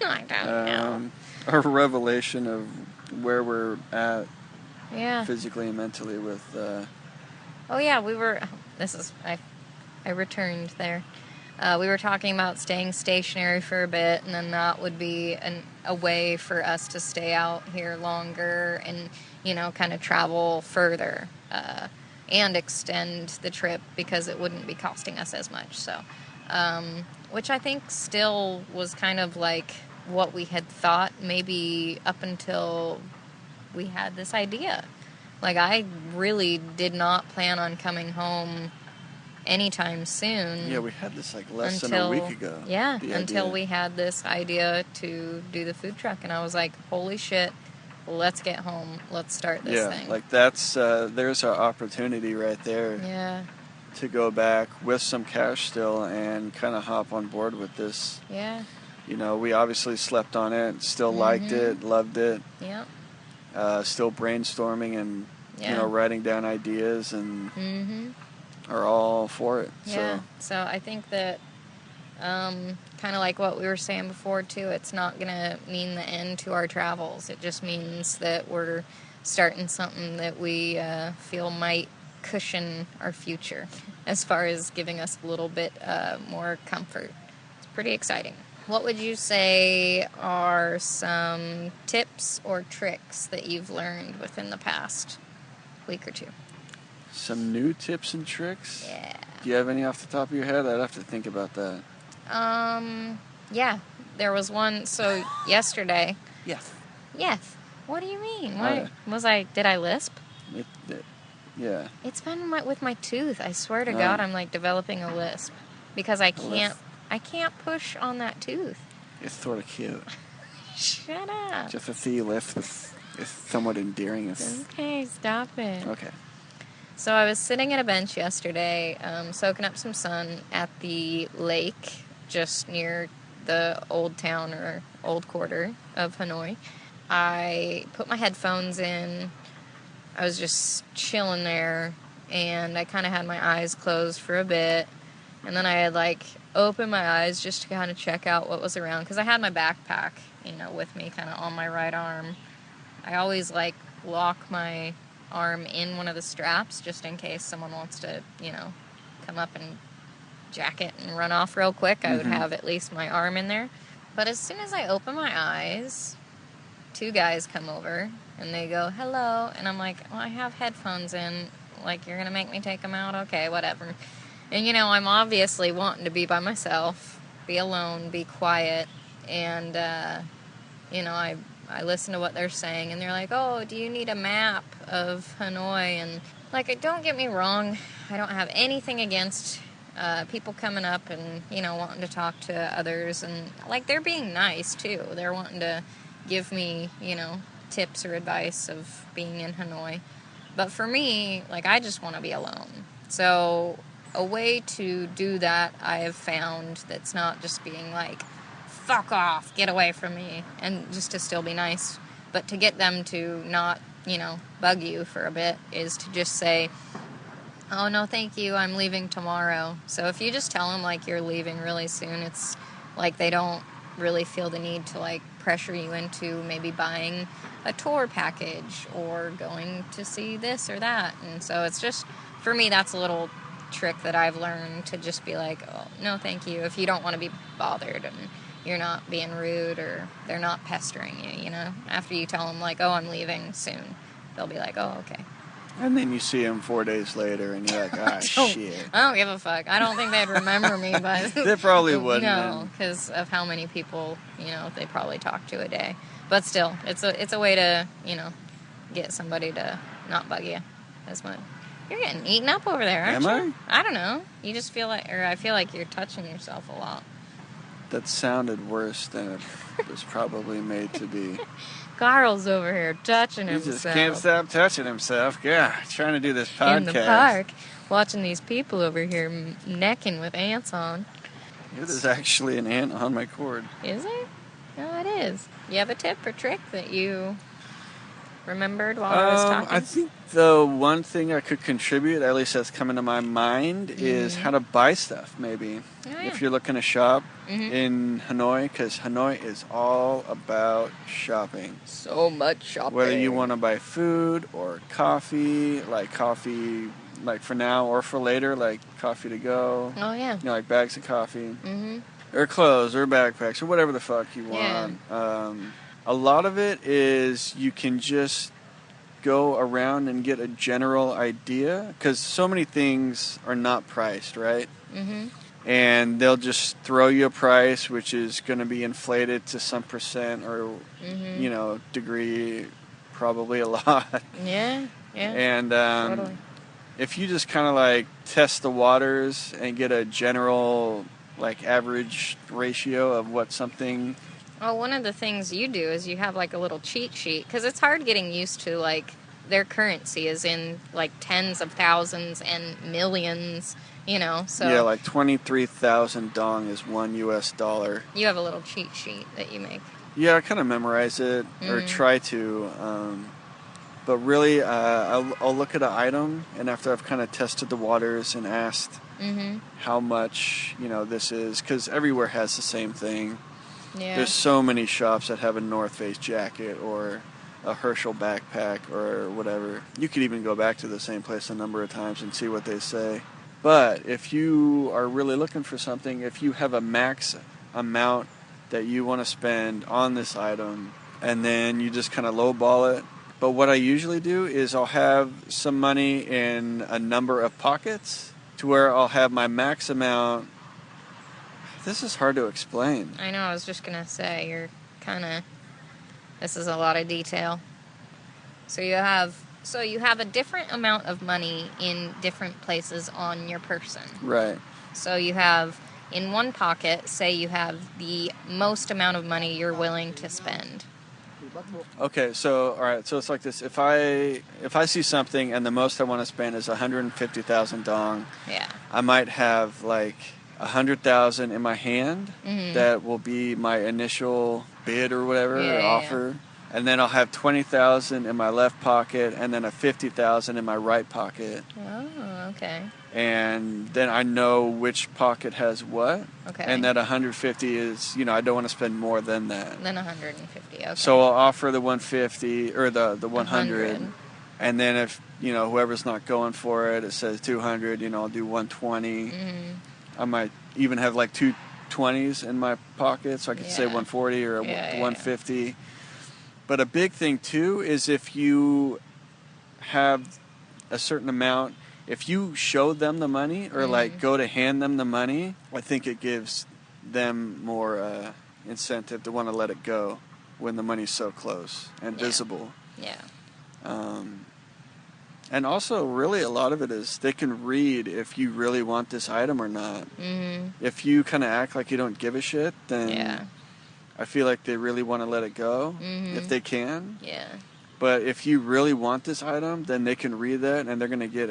I don't know. Our revelation of where we're at Yeah. physically and mentally with... Oh, yeah, we were... I returned there. We were talking about staying stationary for a bit, and then that would be a way for us to stay out here longer and, kind of travel further and extend the trip because it wouldn't be costing us as much. So, which I think still was kind of like what we had thought maybe up until we had this idea. Like, I really did not plan on coming home anytime soon. Yeah, we had this less than a week ago. Yeah, until we had this idea to do the food truck, and I was like, holy shit, let's get home, let's start this thing. Yeah, that's there's our opportunity right there. Yeah. To go back with some cash still and kind of hop on board with this. Yeah. We obviously slept on it, still liked it, loved it. Yeah. Still brainstorming and writing down ideas and are all for it. Yeah. So I think that kind of like what we were saying before too, it's not going to mean the end to our travels. It just means that we're starting something that we feel might cushion our future as far as giving us a little bit more comfort. It's pretty exciting. What would you say are some tips or tricks that you've learned within the past week or two? Some new tips and tricks? Yeah. Do you have any off the top of your head? I'd have to think about that. Yeah. There was one, so yesterday... Yes. Yes. What do you mean? Did I lisp? Yeah. It's been with my tooth. I swear to God, I'm developing a lisp. Because I can't push on that tooth. It's sort of cute. Shut up. Just a sea lisp is somewhat endearing. Okay, stop it. Okay. So I was sitting at a bench yesterday, soaking up some sun at the lake just near the old town or old quarter of Hanoi. I put my headphones in. I was just chilling there, and I kind of had my eyes closed for a bit. And then I had, opened my eyes just to kind of check out what was around. Because I had my backpack, with me kind of on my right arm. I always, lock my arm in one of the straps just in case someone wants to, come up and jack it and run off real quick. I would have at least my arm in there. But as soon as I open my eyes, two guys come over and they go, hello. And I'm like, well, I have headphones in. You're going to make me take them out? Okay, whatever. And, I'm obviously wanting to be by myself, be alone, be quiet. And, I listen to what they're saying, and they're like, oh, do you need a map of Hanoi? And, don't get me wrong, I don't have anything against people coming up and, wanting to talk to others. And, they're being nice, too. They're wanting to give me, tips or advice of being in Hanoi. But for me, I just want to be alone. So a way to do that I have found that's not just being fuck off, get away from me, and just to still be nice, but to get them to not, bug you for a bit, is to just say, oh, no, thank you, I'm leaving tomorrow. So if you just tell them, you're leaving really soon, it's they don't really feel the need to, pressure you into maybe buying a tour package or going to see this or that. And so it's just, for me, that's a little trick that I've learned, to just be oh, no, thank you, if you don't want to be bothered and you're not being rude or they're not pestering you, after you tell them oh, I'm leaving soon, they'll be oh, okay. And then you see them 4 days later and you're ah, shit. I don't give a fuck. I don't think they'd remember me, but they probably wouldn't. No, because of how many people, they probably talk to a day. But still, it's a way to, get somebody to not bug you as much. You're getting eaten up over there, aren't you? Am I? I don't know. You just feel I feel like you're touching yourself a lot. That sounded worse than it was probably made to be. Carl's over here touching He himself. just can't stop touching himself. Yeah, trying to do this podcast. In the park, watching these people over here necking with ants on. There's actually an ant on my cord. Is there? Oh, it is. You have a tip or trick that you remembered while I was talking? I think the one thing I could contribute, at least that's coming to my mind, is how to buy stuff, maybe. Oh, yeah. If you're looking to shop in Hanoi, because Hanoi is all about shopping. So much shopping. Whether you want to buy food or coffee, like for now or for later, like coffee to go. Oh, yeah. You know, like bags of coffee. Or clothes or backpacks or whatever the fuck you want. Yeah. A lot of it is you can just go around and get a general idea, because so many things are not priced, right? And they'll just throw you a price which is going to be inflated to some percent or degree, probably a lot. Yeah. And Totally. if you just kind of like test the waters and get a general like average ratio of what something. Well, one of the things you do is you have like a little cheat sheet, because it's hard getting used to like their currency is in like tens of thousands and millions, so. Yeah, like 23,000 dong is $1. You have a little cheat sheet that you make. Yeah, I kind of memorize it or try to. But really, I'll look at an item, and after I've kind of tested the waters and asked how much, this is, because everywhere has the same thing. Yeah. There's so many shops that have a North Face jacket or a Herschel backpack or whatever. You could even go back to the same place a number of times and see what they say. But if you are really looking for something, if you have a max amount that you want to spend on this item, and then you just kind of lowball it. But what I usually do is I'll have some money in a number of pockets to where I'll have my max amount. This is hard to explain. I know, I was just going to say, this is a lot of detail. So you have a different amount of money in different places on your person. Right. So you have, in one pocket, say you have the most amount of money you're willing to spend. Okay, so all right, so it's like this. If I see something and the most I want to spend is 150,000 dong, yeah, I might have like 100,000 in my hand. That will be my initial bid or whatever or offer. And then I'll have 20,000 in my left pocket, and then a 50,000 in my right pocket. Oh, okay. And then I know which pocket has what. Okay. And that 150 is, I don't want to spend more than that. Then 150. Okay. So I'll offer the 150 or the 100. And then if, whoever's not going for it, it says 200, I'll do 120. I might even have like two 20s in my pocket, so I could say 140 or 150. But a big thing too is if you have a certain amount, if you show them the money or like go to hand them the money, I think it gives them more incentive to want to let it go when the money's so close and visible. Yeah. And also, really, a lot of it is they can read if you really want this item or not. If you kind of act like you don't give a shit, then I feel like they really want to let it go if they can. Yeah. But if you really want this item, then they can read that, and they're going to get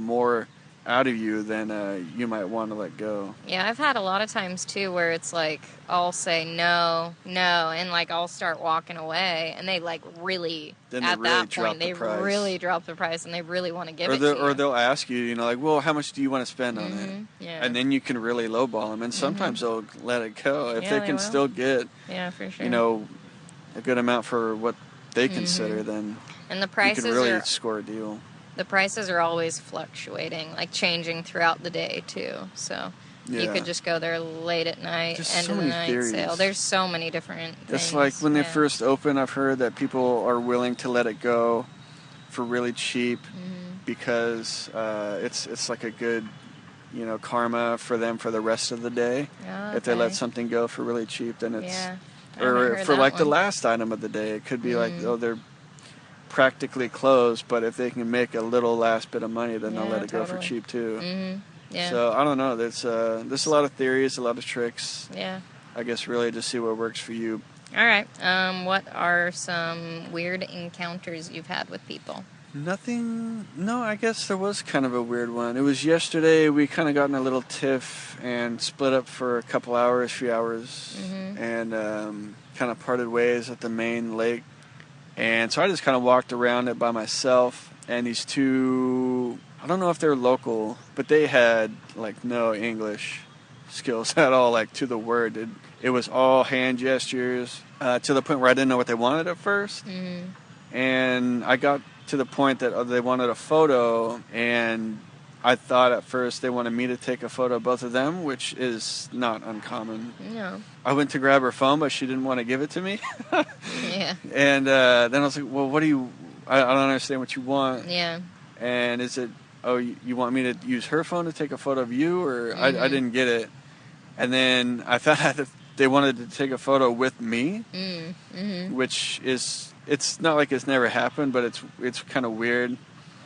more out of you than you might want to let go. Yeah, I've had a lot of times too where it's like I'll say no, and like I'll start walking away, and they like really then at they really that point they really drop the price, and they really want to give it to you. Or they'll ask you, like, well, how much do you want to spend on it? Yeah. And then you can really lowball them, and sometimes they'll let it go if they can still get for sure. A good amount for what they consider. Then and the prices you can really score a deal. The prices are always fluctuating, like changing throughout the day too. So you could just go there late at night, just end so of the many night theories. sale. There's so many different things. It's like when they first open, I've heard that people are willing to let it go for really cheap because it's like a good, karma for them for the rest of the day. Oh, if they let something go for really cheap, then it's or for like the last item of the day, it could be like, they're practically closed, but if they can make a little last bit of money, then they'll let it go for cheap too. Yeah. So I don't know. There's a lot of theories, a lot of tricks. Yeah. I guess really to see what works for you. All right. What are some weird encounters you've had with people? Nothing. No, I guess there was kind of a weird one. It was yesterday. We kind of got in a little tiff and split up for a few hours, and kind of parted ways at the main lake. And so I just kind of walked around it by myself. And these two, I don't know if they're local, but they had like no English skills at all, like to the word. It was all hand gestures to the point where I didn't know what they wanted at first. And I got to the point that they wanted a photo, and I thought at first they wanted me to take a photo of both of them, which is not uncommon. No. I went to grab her phone, but she didn't want to give it to me. Yeah. And then I was like, well, what do you... I don't understand what you want. Yeah. And is it, oh, you want me to use her phone to take a photo of you? Or I didn't get it. And then I found out that they wanted to take a photo with me, which is... It's not like it's never happened, but it's kind of weird.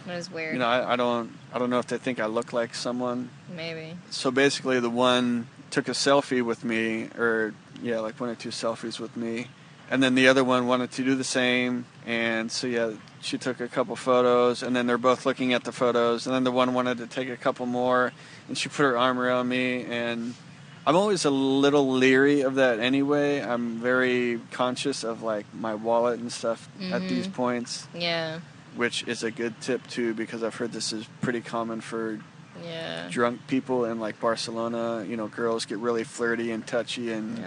It is weird. You know, I don't know if they think I look like someone. Maybe. So basically, the one took a selfie with me, or yeah, like 1 or 2 selfies with me, and then the other one wanted to do the same. And so yeah, she took a couple photos, and then they're both looking at the photos, and then the one wanted to take a couple more, and she put her arm around me, and I'm always a little leery of that anyway. I'm very conscious of like my wallet and stuff at these points. Yeah. Which is a good tip too, because I've heard this is pretty common for drunk people in like Barcelona. You know, girls get really flirty and touchy, and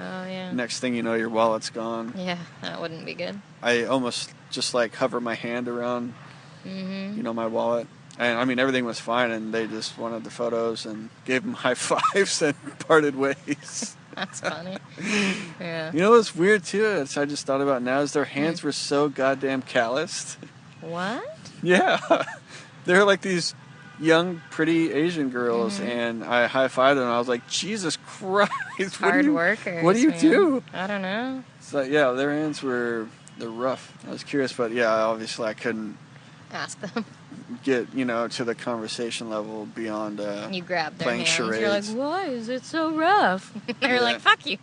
next thing you know, your wallet's gone. Yeah, that wouldn't be good. I almost just like hover my hand around, you know, my wallet. And, I mean, everything was fine, and they just wanted the photos and gave them high fives and parted ways. That's funny. Yeah. You know what's weird, too, I just thought about now, is their hands were so goddamn calloused. What? Yeah. They're like these young, pretty Asian girls, and I high-fived them, and I was like, Jesus Christ. Hard workers, what do you man. do? I don't know. So, yeah, their hands they're rough. I was curious, but, yeah, obviously I couldn't Ask them. get, you know, to the conversation level beyond you grab their playing hands. charades. You're like, why is it so rough? They're like, fuck you.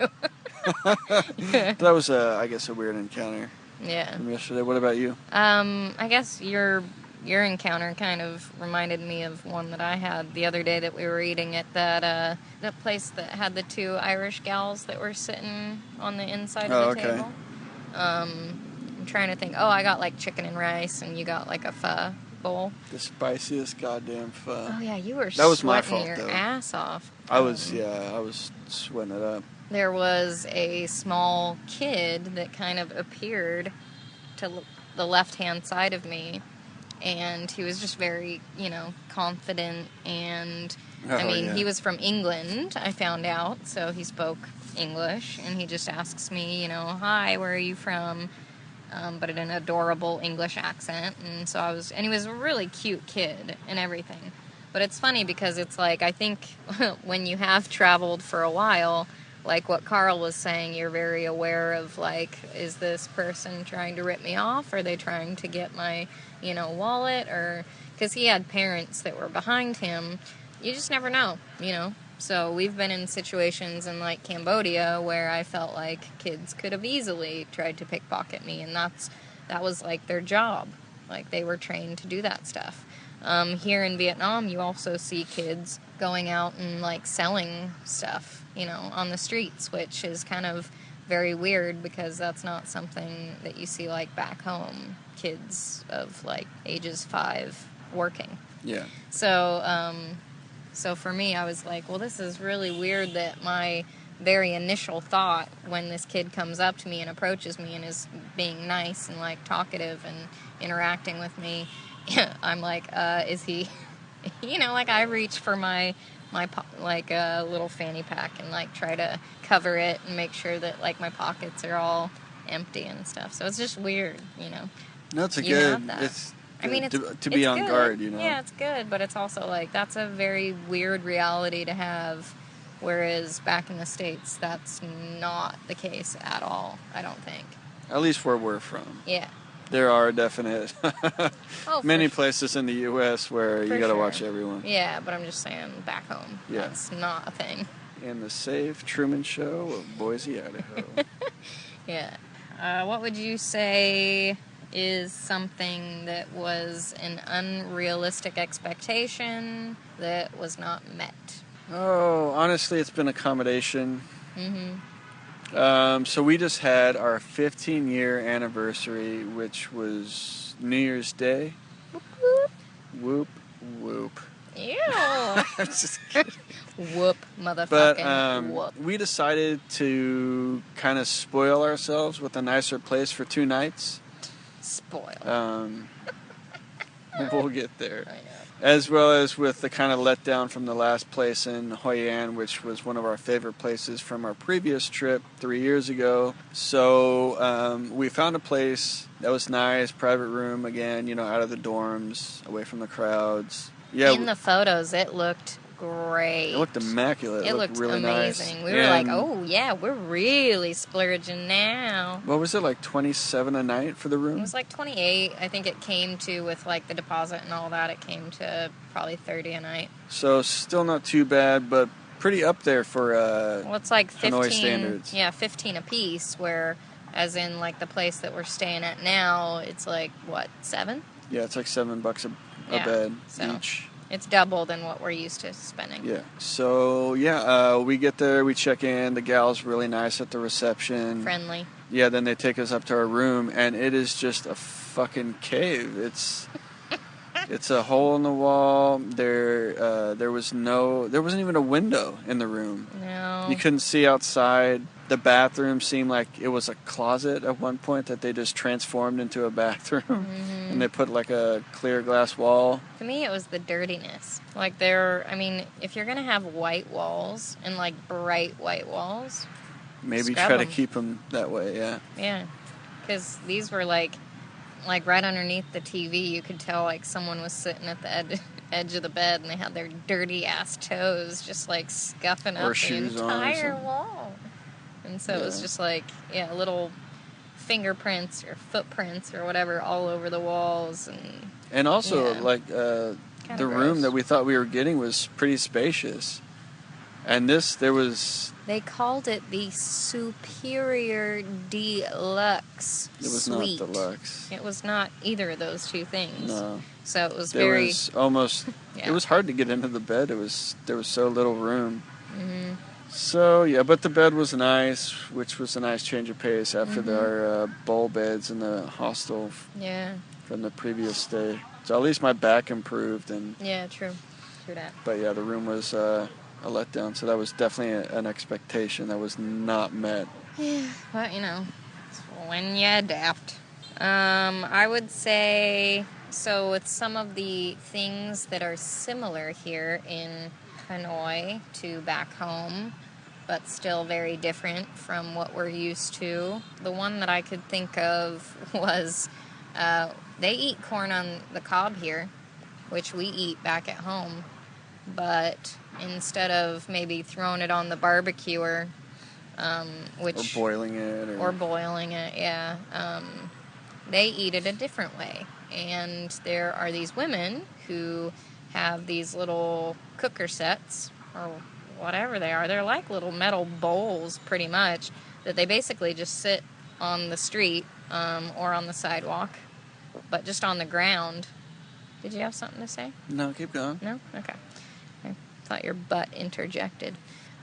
That was, I guess, a weird encounter from yesterday. What about you? I guess your encounter kind of reminded me of one that I had the other day that we were eating at that place that had the 2 Irish gals that were sitting on the inside of the table. I'm trying to think. Oh, I got like chicken and rice, and you got like a pho bowl. The spiciest goddamn pho. Oh yeah, you were that was my sweating fault, your though. ass off. I was sweating it up. There was a small kid that kind of appeared to the left-hand side of me, and he was just very, you know, confident, and he was from England, I found out, so he spoke English, and he just asks me, you know, hi, where are you from? But in an adorable English accent, and he was a really cute kid and everything. But it's funny because it's like, I think when you have traveled for a while, like what Carl was saying, you're very aware of like, is this person trying to rip me off? Are they trying to get my, you know, wallet? Or because he had parents that were behind him, you just never know, you know. So we've been in situations in like Cambodia where I felt like kids could have easily tried to pickpocket me, and that was like their job. Like they were trained to do that stuff. Here in Vietnam, you also see kids going out and like selling stuff, you know, on the streets, which is kind of very weird because that's not something that you see like back home. Kids of like ages 5 working. Yeah. So for me, I was like, well, this is really weird that my very initial thought when this kid comes up to me and approaches me and is being nice and like talkative and interacting with me, I'm like, is he, you know, like I reach for my like little fanny pack and like try to cover it and make sure that like my pockets are all empty and stuff. So it's just weird, you know. No, it's to be on good. Guard, you know. Yeah, it's good, but it's also like that's a very weird reality to have, whereas back in the States, that's not the case at all, I don't think. At least where we're from. Yeah. There are definite many places in the U.S. where you got to watch everyone. Yeah, but I'm just saying back home, that's not a thing. in the safe Truman Show of Boise, Idaho. Yeah. What would you say is something that was an unrealistic expectation that was not met? Oh, honestly, it's been accommodation. Mm-hmm. So we just had our 15-year anniversary, which was New Year's Day. Whoop, whoop. Whoop, whoop. Ew. I'm just kidding. Whoop, motherfucking But whoop. we decided to kind of spoil ourselves with a nicer place for 2 nights. Spoil. We'll get there. I know. As well as with the kind of letdown from the last place in Hoi An, which was one of our favorite places from our previous trip 3 years ago. So we found a place that was nice, private room again, out of the dorms, away from the crowds. Yeah, In the photos, it looked great. it looked immaculate. It looked really amazing. nice. We were like, oh yeah, we're really splurging now. What was it, like $27 a night for the room? It was like 28. I think it came to, with like the deposit and all that, it came to probably 30 a night. So still not too bad, but pretty up there for Well, it's like 15. Hanoi standards. Yeah, 15 a piece. Where, as in like the place that we're staying at now, it's like what, 7? Yeah, it's like $7 a bed each. It's double than what we're used to spending. Yeah. So we get there, we check in. The gal's really nice at the reception. Friendly. Yeah. Then they take us up to our room, and it is just a fucking cave. It's a hole in the wall. There wasn't even a window in the room. No. You couldn't see outside. The bathroom seemed like it was a closet at one point that they just transformed into a bathroom. Mm-hmm. And they put like a clear glass wall. To me, it was the dirtiness. Like if you're going to have white walls and like bright white walls, Maybe scrub try to them. keep them that way, yeah. Yeah. Because these were like right underneath the TV, you could tell like someone was sitting at the edge of the bed and they had their dirty ass toes just like scuffing Or up the shoes on or entire something. wall. And so it was just like, little fingerprints or footprints or whatever all over the walls. And also, Kinda the room gross. that we thought we were getting was pretty spacious. And They called it the Superior Deluxe it was Suite. not deluxe. It was not either of those two things. No. So it was There very... was almost... Yeah. It was hard to get into the bed. There was so little room. Mm-hmm. So, yeah, but the bed was nice, which was a nice change of pace after Mm-hmm. our bowl beds in the hostel Yeah. from the previous stay. So at least my back improved. Yeah, true. True that. But, yeah, the room was a letdown. So that was definitely an expectation that was not met. Yeah, but it's when you adapt. I would say, so with some of the things that are similar here in Hanoi to back home, but still very different from what we're used to. The one that I could think of was they eat corn on the cob here, which we eat back at home, but instead of maybe throwing it on the barbecuer, which... Or boiling it. Or boiling it, yeah. They eat it a different way. And there are these women who have these little cooker sets, or whatever they are. They're like little metal bowls, pretty much, that they basically just sit on the street or on the sidewalk, but just on the ground. Did you have something to say? No, keep going. No? Okay. I thought your butt interjected.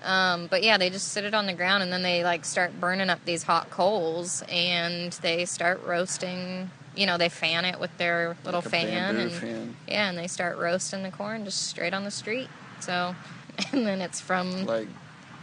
But yeah, they just sit it on the ground and then they like start burning up these hot coals and they start roasting. They fan it with their little Like a fan, bamboo and fan. yeah, and they start roasting the corn just straight on the street. So, and then it's from Like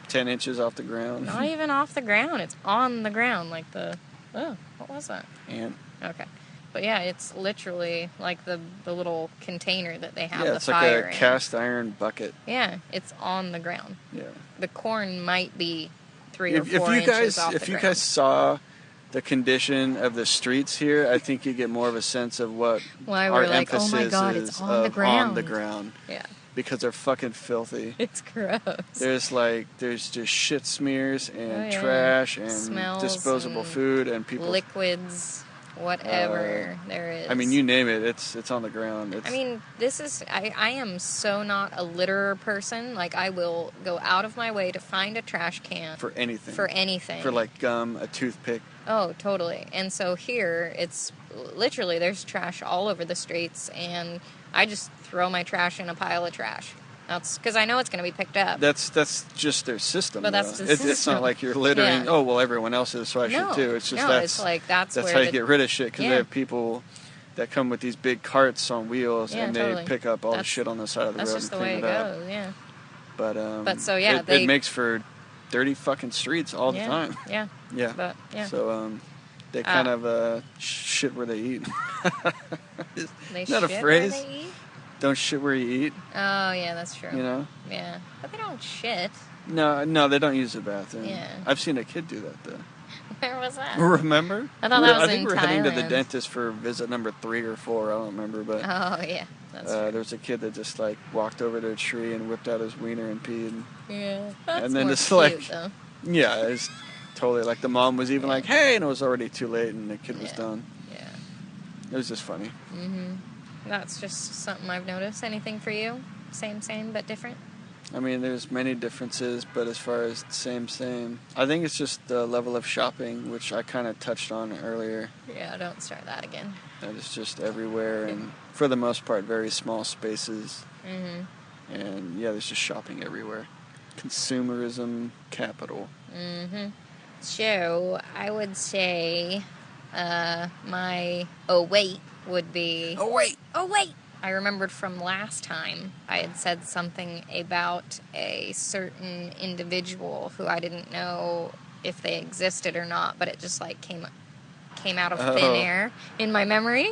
10 inches off the ground. not even off the ground; it's on the ground, like what was that? And Okay, but yeah, it's literally like the little container that they have yeah, the it's like fire a in. cast iron bucket. Yeah, it's on the ground. Yeah. The corn might be 3 or If 4 you inches guys off if the you ground. guys saw the condition of the streets here, I think you get more of a sense of what Why our we're like, emphasis oh my god, is it's on the of ground. on the ground Yeah, because they're fucking filthy. it's gross. There's just shit smears and Oh, yeah. trash and Smells disposable and food and people Liquids, whatever there is. I mean, you name it, it's on the ground. I mean, I am so not a litterer person. Like, I will go out of my way to find a trash can. For anything. For anything. For, like, gum, a toothpick. Oh, totally. And so here, it's literally, there's trash all over the streets, and I just throw my trash in a pile of trash. That's because I know it's going to be picked up. That's just their system. But that's though. the system. It's not like you're littering. Yeah. Oh well, everyone else is, so I should too. It's just it's like that's where how you get rid of shit. Because Yeah. they have people that come with these big carts on wheels, Yeah, and totally. they pick up all the shit on the side of the That's road just and the way clean it it up. goes. Yeah. But so yeah, it makes for dirty fucking streets all the time. Yeah. Yeah. But yeah. So they kind of shit where they eat. They Isn't that a shit phrase? where they eat? Don't shit where you eat. Oh yeah, that's true. You know. Yeah, but they don't shit. No, they don't use the bathroom. Yeah. I've seen a kid do that though. Where was that? Remember? I thought that was I think in we were heading to the Thailand. dentist for visit number 3 or 4. I don't remember, but Oh yeah, that's true. there was a kid that just like walked over to a tree and whipped out his wiener and peed. Yeah, that's and then more it's cute, like- though. Yeah, it's totally like the mom was even like, "Hey," and it was already too late, and the kid was Yeah. done. Yeah. It was just funny. That's just something I've noticed. Anything for you? Same, but different? I mean, there's many differences, but as far as same, I think it's just the level of shopping, which I kind of touched on earlier. Yeah, don't start that again. That it's just everywhere, and for the most part, very small spaces. Mm-hmm. And yeah, there's just shopping everywhere. Consumerism capital. Mm-hmm. So, I would say my wait would be... Oh wait! I remembered from last time I had said something about a certain individual who I didn't know if they existed or not, but it just like came out of thin air in my memory.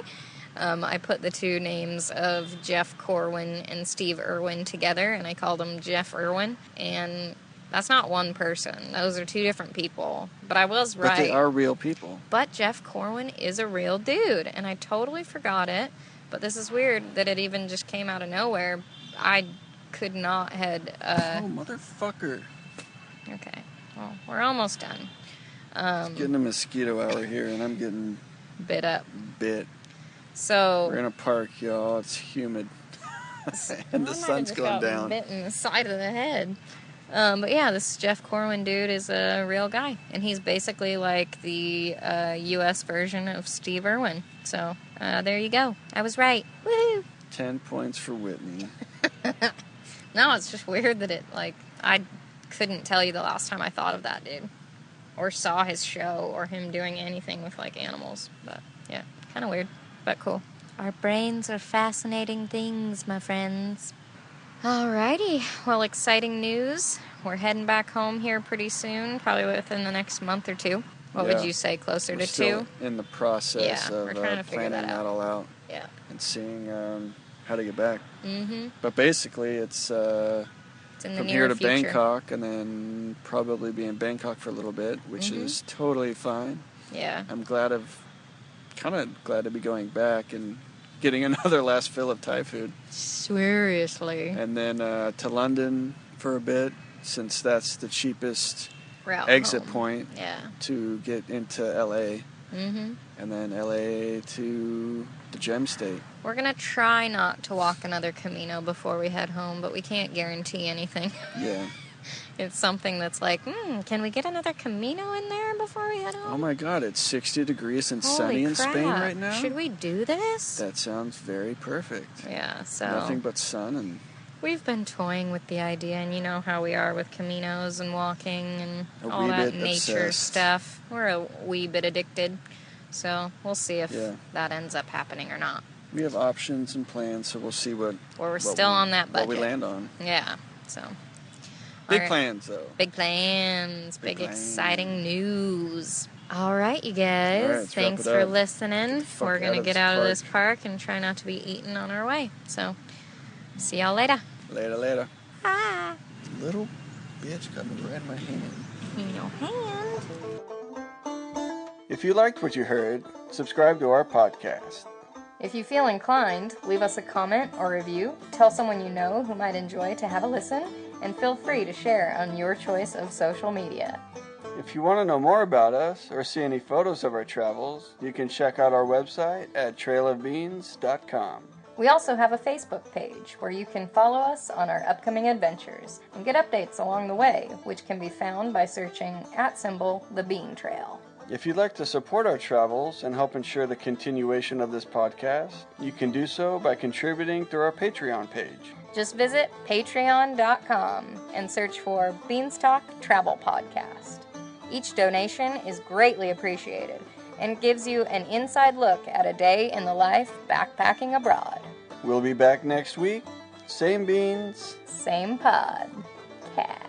I put the two names of Jeff Corwin and Steve Irwin together, and I called them Jeff Irwin, and that's not one person. Those are two different people. But I was right. But they are real people. But Jeff Corwin is a real dude, and I totally forgot it. But this is weird that it even just came out of nowhere. I could not had... Oh, motherfucker. Okay. Well, we're almost done. It's getting a mosquito hour here, and I'm getting Bit up. bit. So... We're in a park, y'all. It's humid. And the sun's going down. Bit in the side of the head. But yeah, this Jeff Corwin dude is a real guy. And he's basically like the U.S. version of Steve Irwin. So, there you go. I was right. Woohoo! 10 points for Whitney. No, it's just weird that I couldn't tell you the last time I thought of that dude. Or saw his show, or him doing anything with, like, animals. But, yeah, kind of weird, but cool. Our brains are fascinating things, my friends. Alrighty, well, exciting news. We're heading back home here pretty soon, probably within the next month or two. What would you say, closer We're to still 2? in the process we're of trying to figure planning that all out Yeah. and seeing how to get back. Mm-hmm. But basically, it's It's in the from near here to future. Bangkok, and then probably be in Bangkok for a little bit, which is totally fine. Yeah. I'm glad to be going back and getting another last fill of Thai food. Seriously. And then to London for a bit, since that's the cheapest Route exit home. point Yeah. to get into LA. Mm-hmm. And then LA to the Gem State. We're going to try not to walk another Camino before we head home, but we can't guarantee anything. Yeah. It's something that's like, can we get another Camino in there before we head home? Oh my God, it's 60 degrees and Holy sunny in crap. Spain right now? Should we do this? That sounds very perfect. Yeah, so... Nothing but sun and... We've been toying with the idea, and you know how we are with Caminos and walking and A all wee that bit nature obsessed. stuff. We're a wee bit addicted, so we'll see if Yeah. that ends up happening or not. We have options and plans, so we'll see what... Or we're what still on that budget. What we land on. Yeah, so... Big Alright. plans, though. Big plans, Big big plans. exciting news. All right, you All right, guys. let's wrap Thanks it for up. listening. fuck We're going out to of get this out of park. this park and try not to be eating on our way. So, see y'all later. Later. Bye. Little bitch got me right in my hand. In your hand. If you liked what you heard, subscribe to our podcast. If you feel inclined, leave us a comment or review, tell someone you know who might enjoy to have a listen, and feel free to share on your choice of social media. If you want to know more about us or see any photos of our travels, you can check out our website at trailofbeans.com. We also have a Facebook page where you can follow us on our upcoming adventures and get updates along the way, which can be found by searching @the Bean Trail. If you'd like to support our travels and help ensure the continuation of this podcast, you can do so by contributing through our Patreon page. Just visit patreon.com and search for Beanstalk Travel Podcast. Each donation is greatly appreciated and gives you an inside look at a day in the life backpacking abroad. We'll be back next week. Same beans. Same pod. Cat.